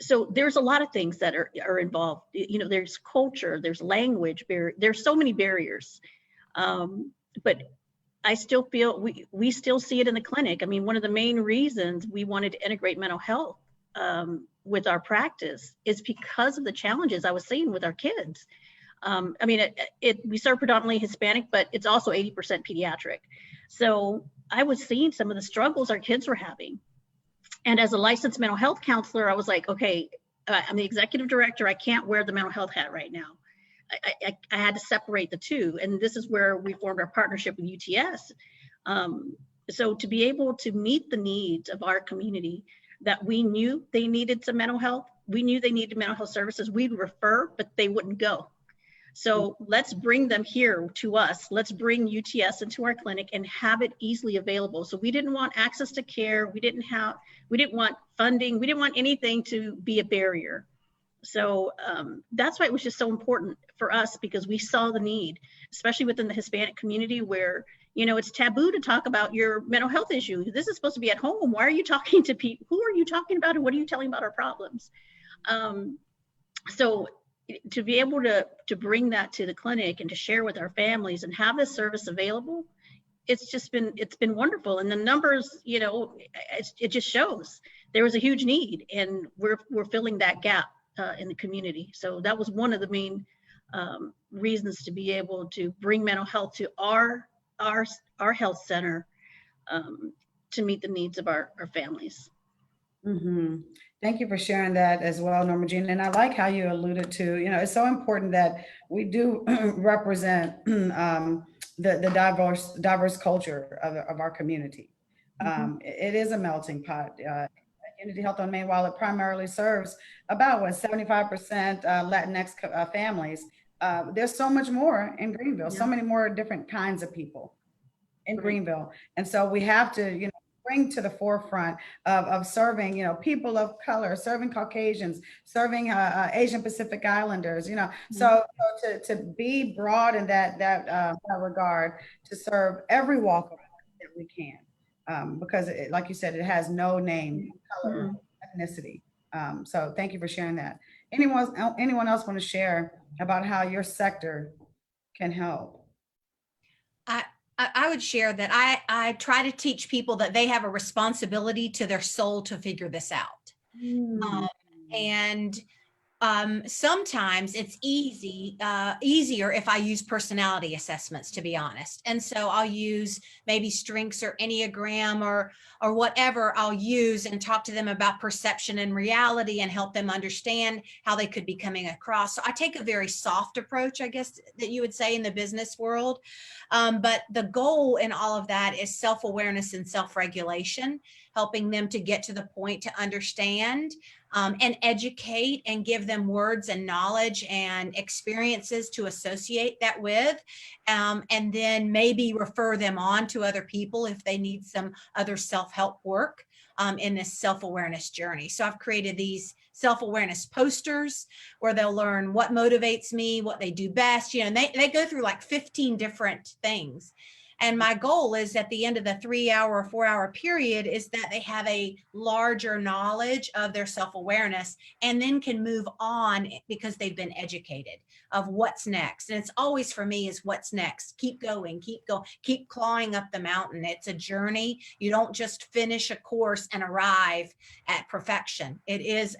Speaker 7: So there's a lot of things that are involved. There's culture, there's language, there's so many barriers. But I still feel we still see it in the clinic. I mean, one of the main reasons we wanted to integrate mental health with our practice is because of the challenges I was seeing with our kids. I mean, we serve predominantly Hispanic, but it's also 80% pediatric. So I was seeing some of the struggles our kids were having. And as a licensed mental health counselor, I was like, okay, I'm the executive director. I can't wear the mental health hat right now. I had to separate the two. And this is where we formed our partnership with UTS. So to be able to meet the needs of our community, that we knew they needed some mental health, we knew they needed mental health services, we'd refer, but they wouldn't go. So let's bring them here to us. Let's bring UTS into our clinic and have it easily available. So we didn't want access to care. We didn't want funding. We didn't want anything to be a barrier. So that's why it was just so important for us, because we saw the need, especially within the Hispanic community, where, it's taboo to talk about your mental health issue. This is supposed to be at home. Why are you talking to people? Who are you talking about? And what are you telling about our problems? So to be able to bring that to the clinic and to share with our families and have this service available, it's been wonderful. And the numbers, it just shows there was a huge need, and we're filling that gap in the community. So that was one of the main reasons to be able to bring mental health to our health center to meet the needs of our families.
Speaker 2: Thank you for sharing that as well, Norma Jean. And I like how you alluded to, it's so important that we do represent the diverse culture of our community. It is a melting pot. Unity Health on Main, while it primarily serves about 75% Latinx families, there's so much more in Greenville, so many more different kinds of people in Greenville. And so we have to, bring to the forefront of serving, people of color, serving Caucasians, serving Asian Pacific Islanders, so to be broad in that regard, to serve every walk of life that we can, because like you said, it has no name, color, ethnicity. So thank you for sharing that. Anyone else want to share about how your sector can help?
Speaker 3: I would share that I try to teach people that they have a responsibility to their soul to figure this out. And sometimes it's easier if I use personality assessments, to be honest. And so I'll use maybe strengths or Enneagram or whatever I'll use and talk to them about perception and reality and help them understand how they could be coming across. So I take a very soft approach, I guess that you would say in the business world. But the goal in all of that is self-awareness and self-regulation, helping them to get to the point to understand and educate and give them words and knowledge and experiences to associate that with, and then maybe refer them on to other people if they need some other self-help work in this self-awareness journey. So I've created these self-awareness posters where they'll learn what motivates me, what they do best, and they go through like 15 different things. And my goal is at the end of the 3-hour or 4-hour period is that they have a larger knowledge of their self-awareness and then can move on because they've been educated of what's next. And it's always for me is what's next. Keep going, keep clawing up the mountain. It's a journey. You don't just finish a course and arrive at perfection. It is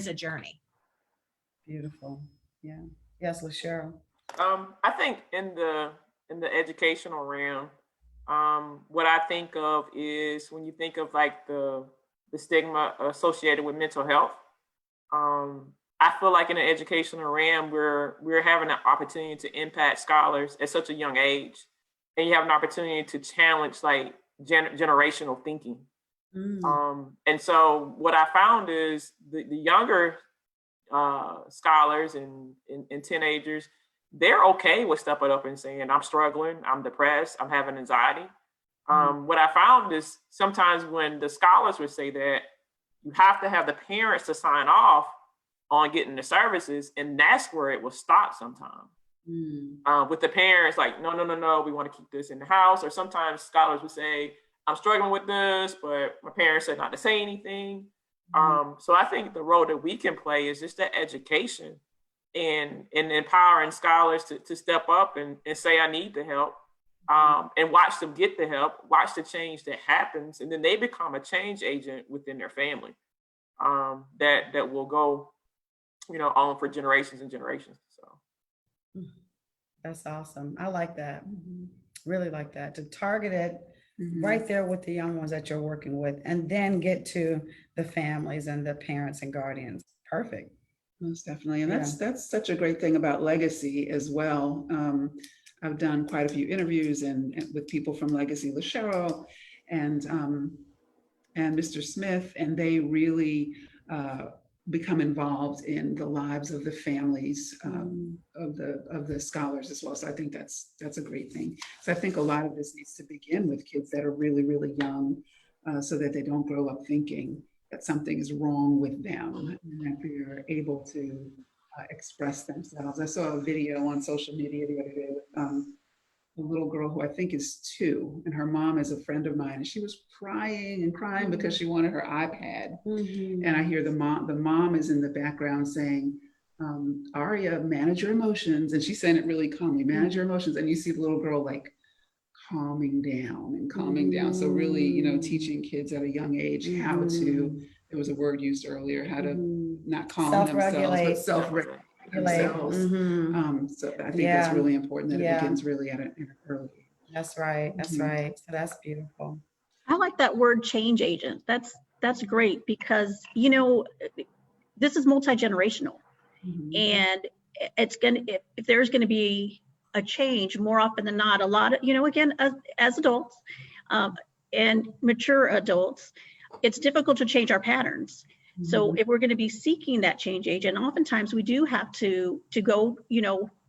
Speaker 3: a journey.
Speaker 2: Beautiful. Yeah. Yes, LaCheryl.
Speaker 5: I think in the educational realm, what I think of is when you think of like the stigma associated with mental health. I feel like in the educational realm, we're having an opportunity to impact scholars at such a young age, and you have an opportunity to challenge like generational thinking. And so what I found is the younger scholars and teenagers, they're okay with stepping up and saying, I'm struggling, I'm depressed, I'm having anxiety. What I found is sometimes when the scholars would say that, you have to have the parents to sign off on getting the services, and that's where it will stop sometimes. With the parents like, no, we want to keep this in the house. Or sometimes scholars would say, I'm struggling with this, but my parents said not to say anything. So I think the role that we can play is just that education and empowering scholars to step up and say, I need the help, and watch them get the help, watch the change that happens. And then they become a change agent within their family that will go, on for generations and generations. So
Speaker 2: that's awesome. I like that. Really like that, to target it right there with the young ones that you're working with, and then get to the families and the parents and guardians. Perfect.
Speaker 1: Most definitely. And that's such a great thing about Legacy as well. I've done quite a few interviews and with people from Legacy, LaCheryl and Mr. Smith, and they really become involved in the lives of the families of the scholars as well. So I think that's a great thing. So I think a lot of this needs to begin with kids that are really, really young, so that they don't grow up thinking that something is wrong with them, and that they're able to express themselves. I saw a video on social media the other day with a little girl who I think is 2, and her mom is a friend of mine, and she was crying and crying because she wanted her iPad. And I hear the mom is in the background saying, Aria, manage your emotions. And she's saying it really calmly, manage your emotions. And you see the little girl like calming down. So really, teaching kids at a young age how to, there was a word used earlier, how to not calm themselves, but self-regulate themselves. So I think that's really important, that it begins really at an early age.
Speaker 2: That's right. That's right. So that's beautiful.
Speaker 7: I like that word, change agent. That's great, because this is multi-generational, and it's gonna, if there's gonna be a change, more often than not, a lot of, again, as adults and mature adults, it's difficult to change our patterns. So if we're going to be seeking that change agent, oftentimes we do have to go,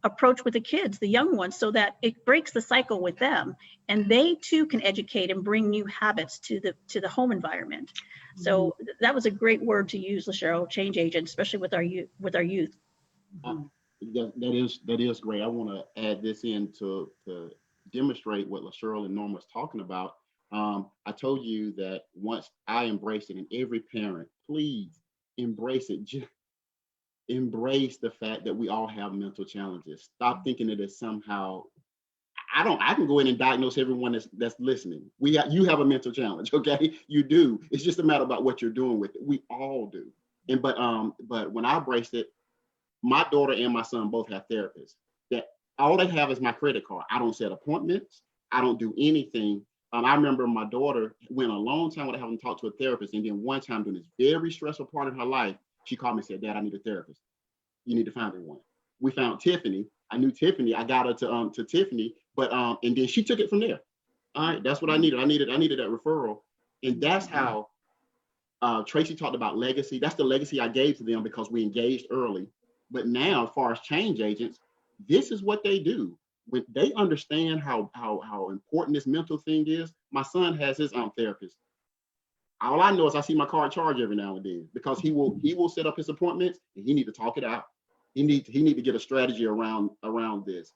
Speaker 7: approach with the kids, the young ones, so that it breaks the cycle with them, and they too can educate and bring new habits to the home environment. So that was a great word to use, LaCheryl, change agent, especially with our youth.
Speaker 6: That is great. I want to add this in to demonstrate what LaCheryl and Norma was talking about. I told you that once I embraced it, and every parent, please embrace it. embrace the fact that we all have mental challenges. Stop thinking that it's somehow, I can go in and diagnose everyone that's listening. You have a mental challenge, okay? You do. It's just a matter about what you're doing with it. We all do. But when I embraced it, my daughter and my son both have therapists that all they have is my credit card. I don't set appointments. I don't do anything. I remember my daughter went a long time without having to talk to a therapist. And then one time during this very stressful part of her life, she called me and said, Dad, I need a therapist. You need to find me one. We found Tiffany. I knew Tiffany. I got her to Tiffany, but and then she took it from there. All right, that's what I needed. I needed that referral. And that's how Tracy talked about legacy. That's the legacy I gave to them because we engaged early. But now, as far as change agents, this is what they do. When they understand how important this mental thing is, my son has his own therapist. All I know is I see my card charge every now and then because he will set up his appointments and he need to talk it out. He need to get a strategy around this.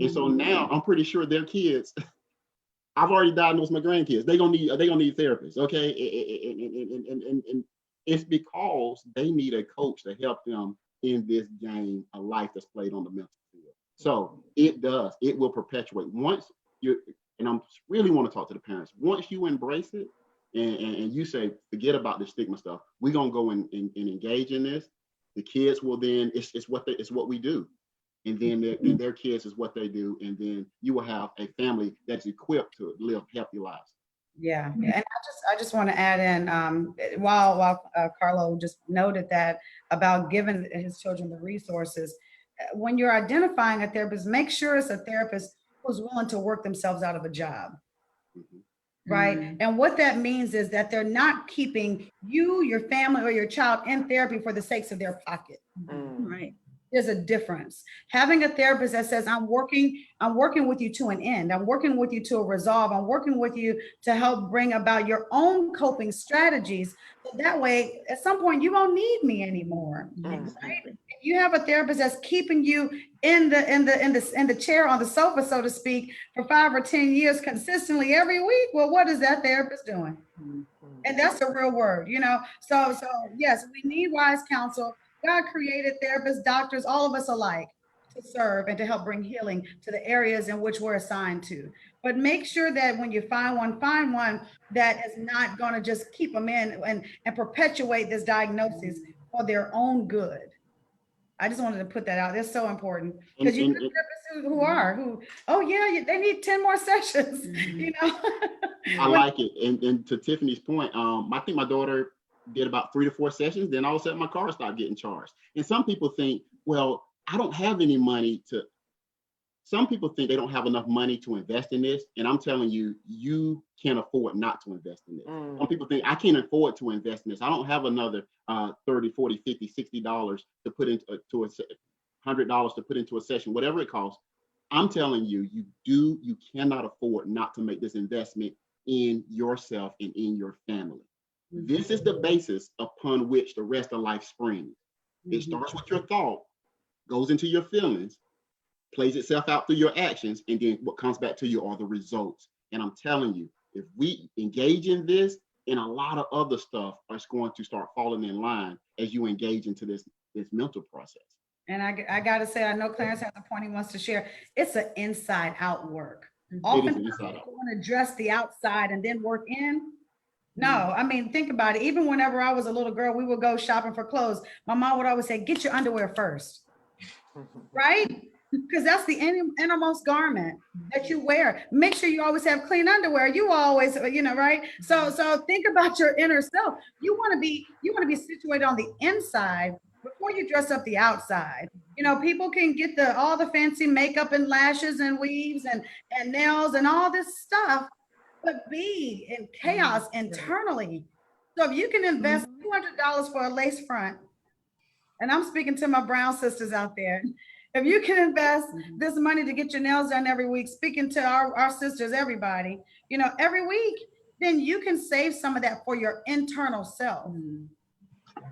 Speaker 6: And so now I'm pretty sure their kids, I've already diagnosed my grandkids. They gonna need therapists, okay? And it's because they need a coach to help them in this game of life that's played on the mental field. So it will perpetuate. Once you, and I really want to talk to the parents, once you embrace it and you say, forget about the stigma stuff, we're gonna go and engage in this. The kids will then, it's what we do. And then their kids is what they do. And then you will have a family that's equipped to live healthy lives.
Speaker 2: Yeah, and I just want to add in, while Carlo just noted that about giving his children the resources, when you're identifying a therapist, make sure it's a therapist who's willing to work themselves out of a job. Right. And what that means is that they're not keeping you, your family, or your child in therapy for the sakes of their pocket.
Speaker 7: Right.
Speaker 2: There's a difference. Having a therapist that says, I'm working with you to an end. I'm working with you to a resolve. I'm working with you to help bring about your own coping strategies. So that way, at some point, you won't need me anymore. Right? If you have a therapist that's keeping you in the chair on the sofa, so to speak, for 5 or 10 years consistently every week, well, what is that therapist doing? And that's the real word, you know. So yes, we need wise counsel. God created therapists, doctors, all of us alike to serve and to help bring healing to the areas in which we're assigned to. But make sure that when you find one that is not going to just keep them in and perpetuate this diagnosis for their own good. I just wanted to put that out. That's so important because you have therapists who they need 10 more sessions, you know.
Speaker 6: I like it. And to Tiffany's point, I think my daughter did about 3 to 4 sessions, then all of a sudden my car started getting charged. And some people think, well, I don't have any money some people think they don't have enough money to invest in this. And I'm telling you, you can't afford not to invest in this. Some people think I can't afford to invest in this. I don't have another $30, $40, $50, $60 to put into $100 to put into a session, whatever it costs. I'm telling you, you cannot afford not to make this investment in yourself and in your family. This is the basis upon which the rest of life springs. It starts with your thought, goes into your feelings, plays itself out through your actions, and then what comes back to you are the results. And I'm telling you, if we engage in this, and a lot of other stuff is going to start falling in line as you engage into this mental process. And
Speaker 2: I got to say, I know Clarence has a point he wants to share. It's an inside out work. Often we want to address the outside and then work in. No, I mean, think about it. Even whenever I was a little girl, we would go shopping for clothes. My mom would always say, get your underwear first, right? Because that's the innermost garment that you wear. Make sure you always have clean underwear. You always, right? So think about your inner self. You want to be situated on the inside before you dress up the outside. People can get all the fancy makeup and lashes and weaves and nails and all this stuff, but be in chaos internally. So if you can invest $200 for a lace front, and I'm speaking to my brown sisters out there, if you can invest this money to get your nails done every week, speaking to our sisters, everybody, every week, then you can save some of that for your internal self,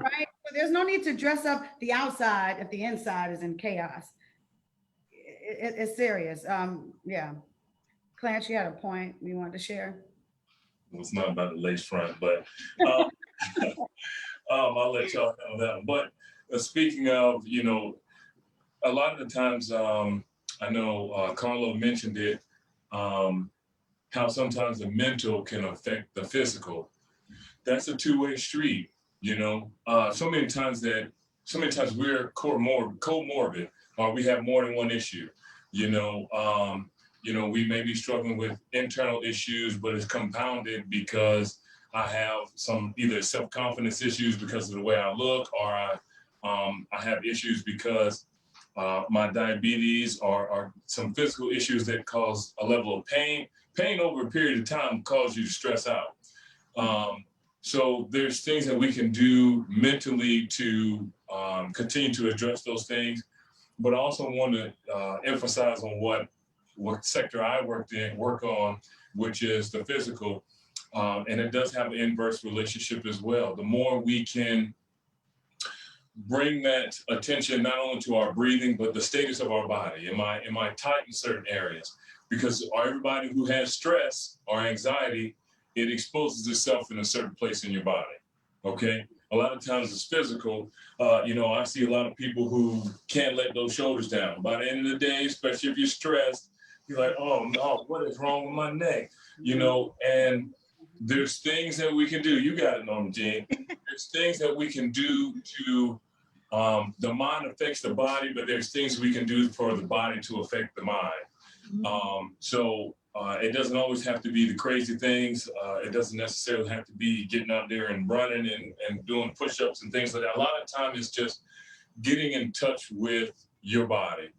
Speaker 2: right? So there's no need to dress up the outside if the inside is in chaos. It's serious. Yeah. Clarence, you had a point you wanted to share?
Speaker 4: It's not about the lace front, but I'll let y'all know that one. But speaking of, a lot of the times, I know Carlo mentioned it, how sometimes the mental can affect the physical. That's a two-way street, so many times we're comorbid, or we have more than one issue. We may be struggling with internal issues, but it's compounded because I have some either self-confidence issues because of the way I look, or I have issues because my diabetes or some physical issues that cause a level of pain. Pain over a period of time causes you to stress out. So there's things that we can do mentally to continue to address those things, but I also want to emphasize on what sector I work on, which is the physical, and it does have an inverse relationship as well. The more we can bring that attention not only to our breathing, but the status of our body. Am I tight in certain areas? Because everybody who has stress or anxiety, it exposes itself in a certain place in your body. Okay. A lot of times it's physical. I see a lot of people who can't let those shoulders down. By the end of the day, especially if you're stressed, you're like, oh no, what is wrong with my neck? And there's things that we can do. You got it, Norma Jean. There's things that we can do to, the mind affects the body, but there's things we can do for the body to affect the mind. It doesn't always have to be the crazy things. It doesn't necessarily have to be getting out there and running and doing push-ups and things like that. A lot of time it's just getting in touch with your body.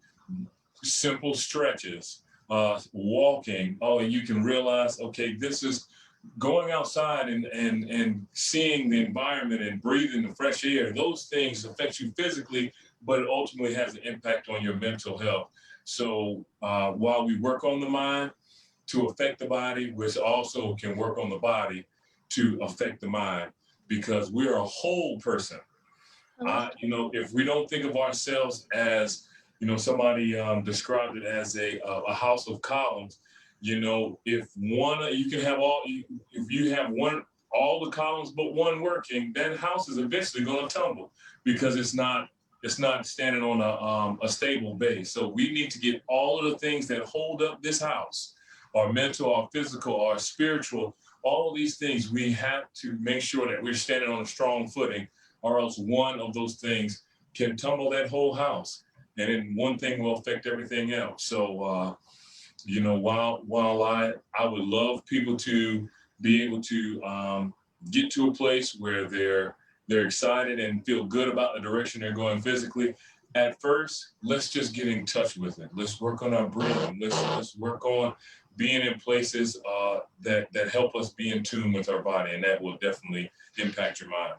Speaker 4: Simple stretches, walking. And you can realize, okay, this is going outside and seeing the environment and breathing the fresh air. Those things affect you physically, but it ultimately has an impact on your mental health. So while we work on the mind to affect the body, which also can work on the body to affect the mind, because we're a whole person. If we don't think of ourselves as, somebody described it as a house of columns. If you can have if you have all the columns but one working, that house is eventually going to tumble because it's not standing on a stable base. So we need to get all of the things that hold up this house, our mental, our physical, our spiritual, all of these things, we have to make sure that we're standing on a strong footing, or else one of those things can tumble that whole house. And then one thing will affect everything else. So, while I would love people to be able to get to a place where they're excited and feel good about the direction they're going physically, at first, let's just get in touch with it. Let's work on our breathing. Let's work on being in places that help us be in tune with our body, and that will definitely impact your mind.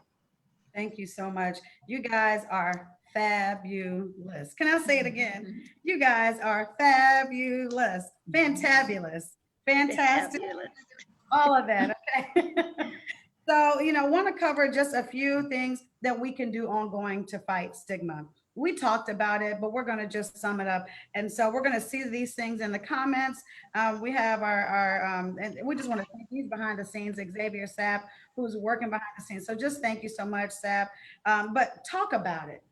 Speaker 2: Thank you so much. You guys are fabulous. Can I say it again? You guys are fabulous, fantabulous, fantastic,
Speaker 7: Fabulous.
Speaker 2: all of that. Okay. So, want to cover just a few things that we can do ongoing to fight stigma. We talked about it, but we're going to just sum it up. And so we're going to see these things in the comments. We have and we just want to thank you behind the scenes, Xavier Sapp, who's working behind the scenes. So just thank you so much, Sapp. But talk about it.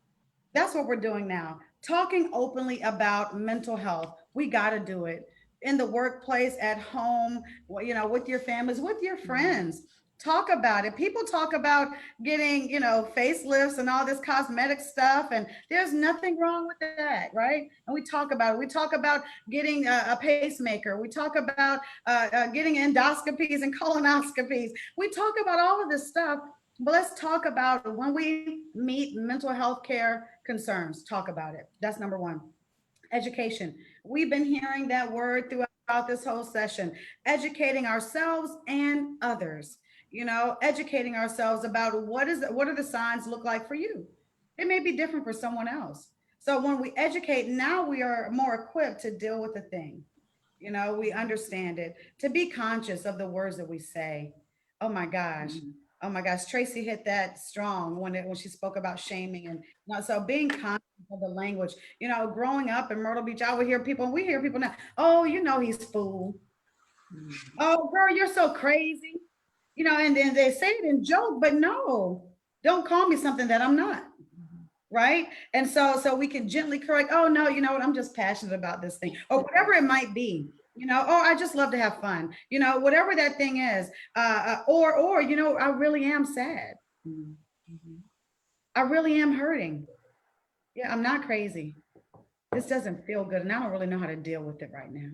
Speaker 2: That's what we're doing now. Talking openly about mental health. We got to do it in the workplace, at home, with your families, with your friends. Talk about it. People talk about getting, facelifts and all this cosmetic stuff, and there's nothing wrong with that, right? And we talk about it. We talk about getting a pacemaker. We talk about getting endoscopies and colonoscopies. We talk about all of this stuff, but let's talk about when we meet mental health care concerns, talk about it. That's number one. Education. We've been hearing that word throughout this whole session, educating ourselves and others. Educating ourselves about what are the signs look like for you. It may be different for someone else. So when we educate, now we are more equipped to deal with the thing. We understand it, to be conscious of the words that we say. Oh my gosh. Oh my gosh. Tracy hit that strong when she spoke about shaming. And so being conscious of the language, growing up in Myrtle Beach, we hear people now, oh, he's fool. Oh, girl, you're so crazy. And then they say it in joke, but no, don't call me something that I'm not. right? And so we can gently correct, oh no, you know what, I'm just passionate about this thing, or whatever it might be. Oh, I just love to have fun, whatever that thing is. Or I really am sad. I really am hurting. Yeah, I'm not crazy. This doesn't feel good, and I don't really know how to deal with it right now.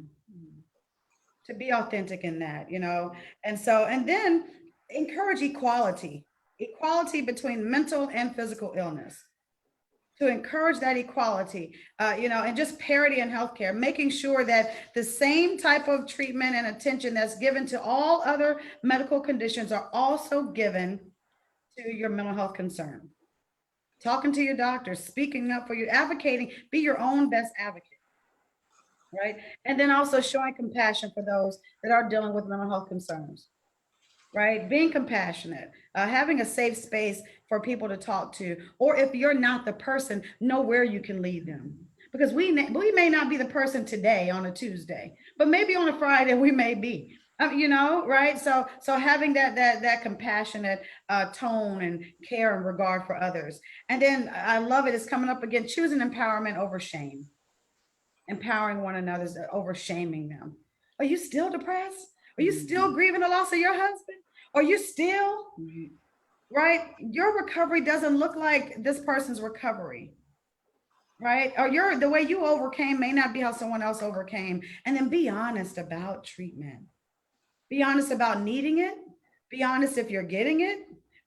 Speaker 2: To be authentic in that, and then encourage equality between mental and physical illness. To encourage that equality, and just parity in healthcare, making sure that the same type of treatment and attention that's given to all other medical conditions are also given to your mental health concern. Talking to your doctor, speaking up for you, advocating, be your own best advocate, right? And then also showing compassion for those that are dealing with mental health concerns. Right? Being compassionate, having a safe space for people to talk to, or if you're not the person, know where you can lead them. Because we may not be the person today on a Tuesday, but maybe on a Friday we may be, right? So having that compassionate tone and care and regard for others. And then I love it. It's coming up again, choosing empowerment over shame. Empowering one another over shaming them. Are you still depressed? Are you still grieving the loss of your husband? Are you still, right? Your recovery doesn't look like this person's recovery, right? Or the way you overcame may not be how someone else overcame. And then be honest about treatment. Be honest about needing it. Be honest if you're getting it,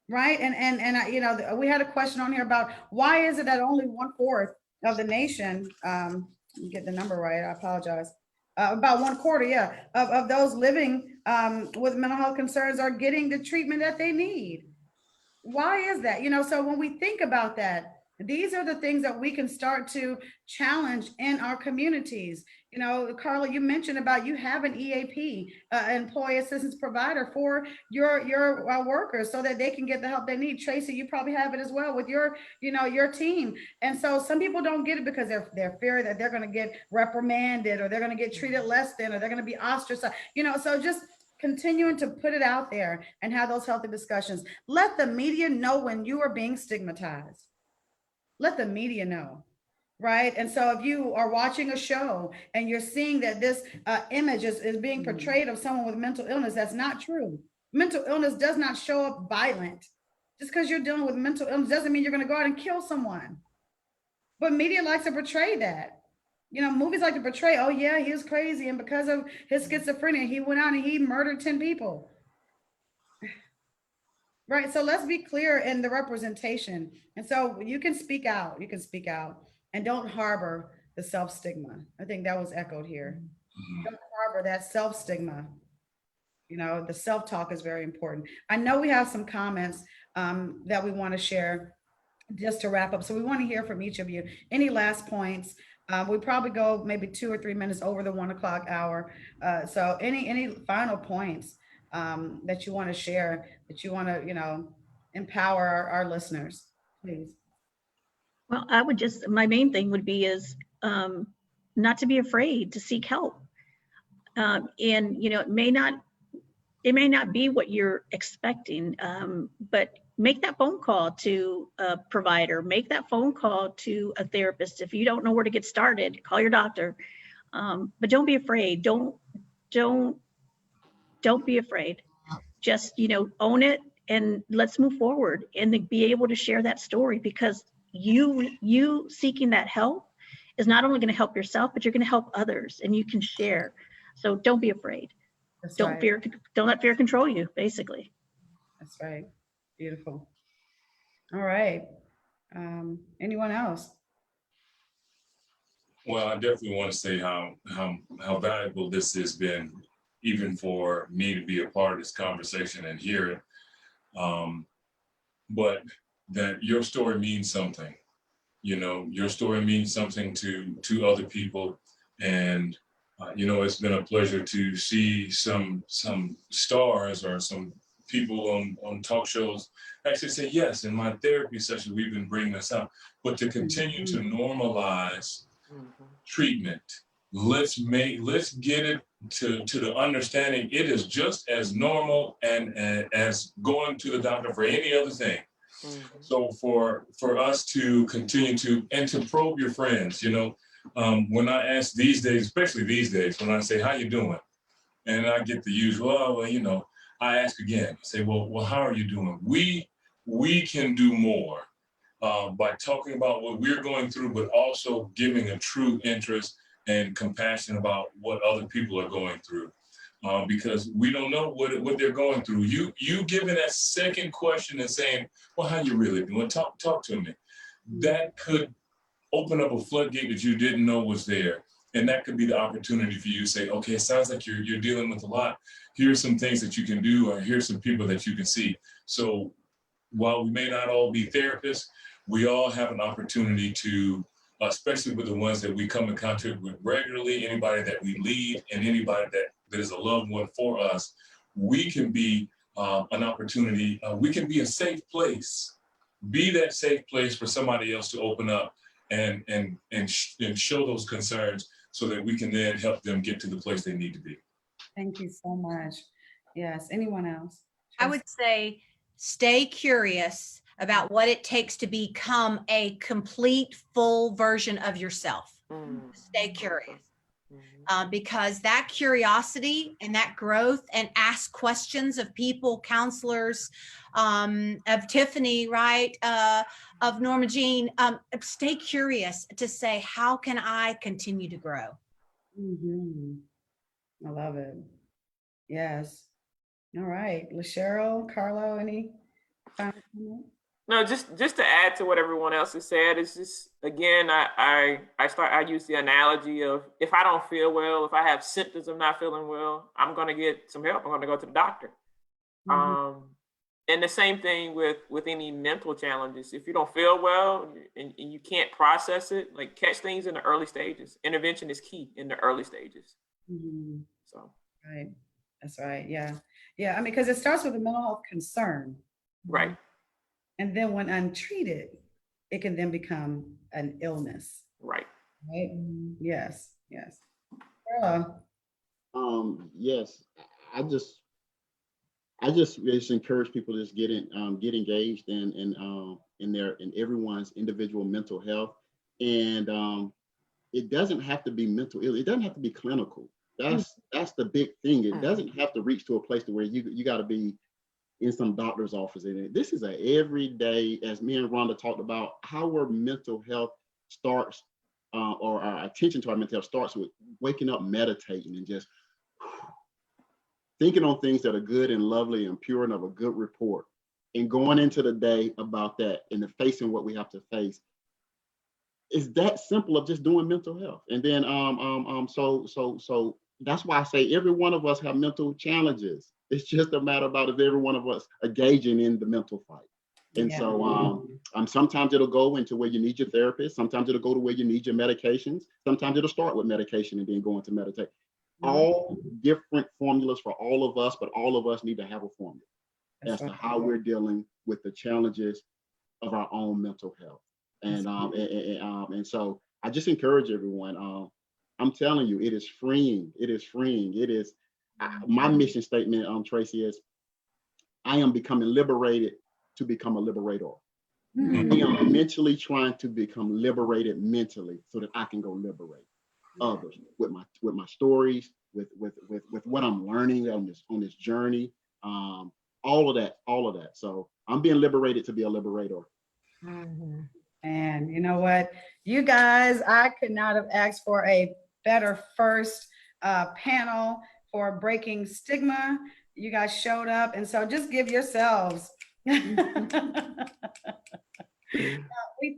Speaker 2: right? And we had a question on here about why is it that only 1/4 of the nation, get the number right, I apologize. About 1/4, yeah, of those living with mental health concerns are getting the treatment that they need. Why is that? So when we think about that, these are the things that we can start to challenge in our communities. Carla, you mentioned about you have an EAP, employee assistance provider for your workers so that they can get the help they need. Tracy, you probably have it as well with your team. And so some people don't get it because they're fear that they're going to get reprimanded, or they're going to get treated less than, or they're going to be ostracized. So just continuing to put it out there and have those healthy discussions. Let the media know when you are being stigmatized. Let the media know, right? And so if you are watching a show and you're seeing that this image is being portrayed of someone with mental illness, that's not true. Mental illness does not show up violent. Just because you're dealing with mental illness doesn't mean you're going to go out and kill someone. But media likes to portray that. Movies like to portray, oh yeah, he was crazy, and because of his schizophrenia, he went out and he murdered 10 people. Right. So let's be clear in the representation. And so you can speak out, and don't harbor the self-stigma. I think that was echoed here. Don't harbor that self-stigma. The self-talk is very important. I know we have some comments that we want to share just to wrap up. So we want to hear from each of you. Any last points? We probably go maybe 2 or 3 minutes over the 1 o'clock hour. So any final points that you want to share, that you want to, empower our listeners, please?
Speaker 7: Well, my main thing would be is not to be afraid to seek help. And, it may not be what you're expecting, but make that phone call to a provider, make that phone call to a therapist. If you don't know where to get started, call your doctor. But don't be afraid. Don't be afraid. Just, own it, and let's move forward and be able to share that story, because you seeking that help is not only going to help yourself, but you're going to help others, and you can share. So don't be afraid.
Speaker 2: That's
Speaker 7: Don't
Speaker 2: right.
Speaker 7: fear. Don't let fear control you, basically.
Speaker 2: That's right. Beautiful. All right. Anyone else?
Speaker 4: Well, I definitely want to say how valuable this has been, even for me to be a part of this conversation and hear it. But that your story means something. Your story means something to other people, and it's been a pleasure to see some stars or some people on talk shows actually say, yes, in my therapy session, we've been bringing this up, but to continue to normalize treatment. Let's get it to the understanding it is just as normal and as going to the doctor for any other thing. So for us to continue to probe your friends, when I ask these days, especially these days, when I say, how you doing? And I get the usual, oh, well, I ask again, I say, well, how are you doing? We can do more by talking about what we're going through, but also giving a true interest and compassion about what other people are going through. Because we don't know what they're going through. You giving that second question and saying, well, how you really doing? Talk to me. That could open up a floodgate that you didn't know was there. And that could be the opportunity for you to say, okay, it sounds like you're dealing with a lot. Here's some things that you can do, or here's some people that you can see. So while we may not all be therapists, we all have an opportunity to, especially with the ones that we come in contact with regularly, anybody that we lead and anybody that is a loved one for us, we can be an opportunity, we can be a safe place. Be that safe place for somebody else to open up and show those concerns so that we can then help them get to the place they need to be.
Speaker 2: Thank you so much. Yes, anyone else?
Speaker 3: I would say stay curious about what it takes to become a complete, full version of yourself. Stay curious. Because that curiosity and that growth, and ask questions of people, counselors, of Tiffany, right? Of Norma Jean, stay curious to say, how can I continue to grow?
Speaker 2: I love it. Yes. All right. LaCheryl, Carlo, any final comment?
Speaker 5: No, just to add to what everyone else has said, it's just, again, I use the analogy of, if I don't feel well, if I have symptoms of not feeling well, I'm going to get some help. I'm going to go to the doctor. And the same thing with any mental challenges. If you don't feel well and you can't process it, like, catch things in the early stages. Intervention is key in the early stages. So.
Speaker 2: Right. That's right. Yeah. Yeah. I mean, because it starts with a mental health concern.
Speaker 5: Right.
Speaker 2: And then when untreated, it can then become an illness.
Speaker 5: Right.
Speaker 2: Right. Yes. Yes.
Speaker 6: Yes. I just encourage people to just get engaged in everyone's individual mental health. And it doesn't have to be mental ill. It doesn't have to be clinical. That's the big thing. It doesn't have to reach to a place to where you got to be in some doctor's office. And this is a everyday, as me and Rhonda talked about, our mental health starts, or our attention to our mental health starts with waking up, meditating, and just thinking on things that are good and lovely and pure and of a good report, and going into the day about that and facing what we have to face. It's that simple of just doing mental health. And then so that's why I say every one of us have mental challenges. It's just a matter about if every one of us engaging in the mental fight. And so sometimes it'll go into where you need your therapist. Sometimes it'll go to where you need your medications. Sometimes it'll start with medication and then go into meditate. All different formulas for all of us, but all of us need to have a formula as to how we're dealing with the challenges of our own mental health. And so I just encourage everyone. I'm telling you, it is freeing. It is freeing. It is my mission statement, Tracy, is I am becoming liberated to become a liberator. I am mentally trying to become liberated mentally so that I can go liberate others with my stories, with what I'm learning on this journey, all of that. So I'm being liberated to be a liberator.
Speaker 2: And you know what, you guys, I could not have asked for a better first panel for breaking stigma. You guys showed up, and so just give yourselves. We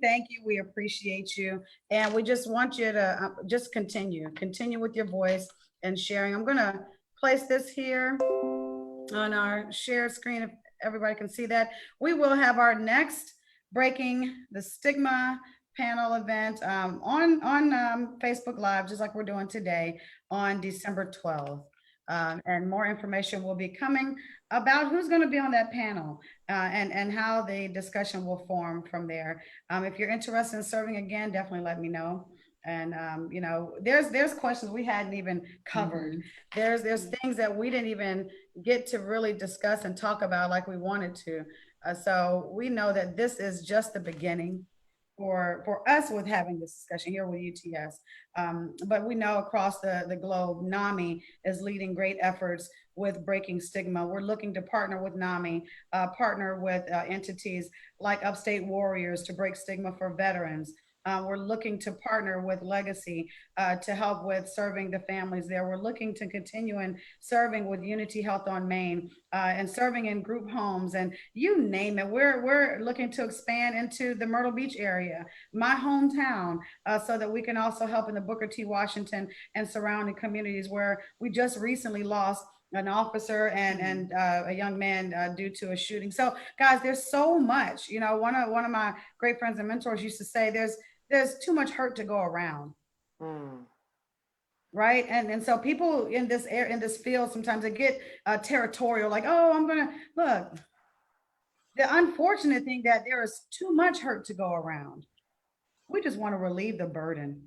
Speaker 2: thank you. We appreciate you. And we just want you to just continue with your voice and sharing. I'm going to place this here on our share screen if everybody can see that. We will have our next Breaking the Stigma panel event on Facebook Live, just like we're doing today, on December 12th. And more information will be coming about who's going to be on that panel and how the discussion will form from there. If you're interested in serving again, definitely let me know. And you know, there's questions we hadn't even covered. There's things that we didn't even get to really discuss and talk about like we wanted to. So we know that this is just the beginning for us with having this discussion here with UTS. But we know across the globe, NAMI is leading great efforts with breaking stigma. We're looking to partner with NAMI, partner with entities like Upstate Warriors to break stigma for veterans. We're looking to partner with Legacy to help with serving the families there. We're looking to continue in serving with Unity Health on Main and serving in group homes and you name it. We're looking to expand into the Myrtle Beach area, my hometown, so that we can also help in the Booker T. Washington and surrounding communities where we just recently lost an officer and a young man due to a shooting. So guys, there's so much, you know, one of my great friends and mentors used to say there's too much hurt to go around. Right. And so people in this field, sometimes they get territorial, like, oh, I'm going to look, the unfortunate thing that there is too much hurt to go around. We just want to relieve the burden.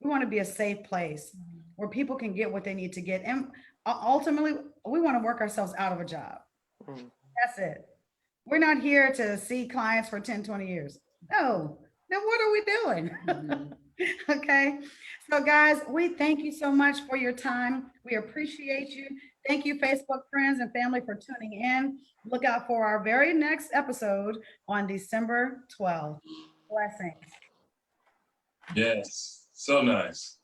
Speaker 2: We want to be a safe place where people can get what they need to get. And ultimately, we want to work ourselves out of a job. That's it. We're not here to see clients for 10, 20 years. No, then what are we doing? Okay. So guys, we thank you so much for your time. We appreciate you. Thank you, Facebook friends and family, for tuning in. Look out for our very next episode on December 12th. Blessings.
Speaker 4: Yes, so nice.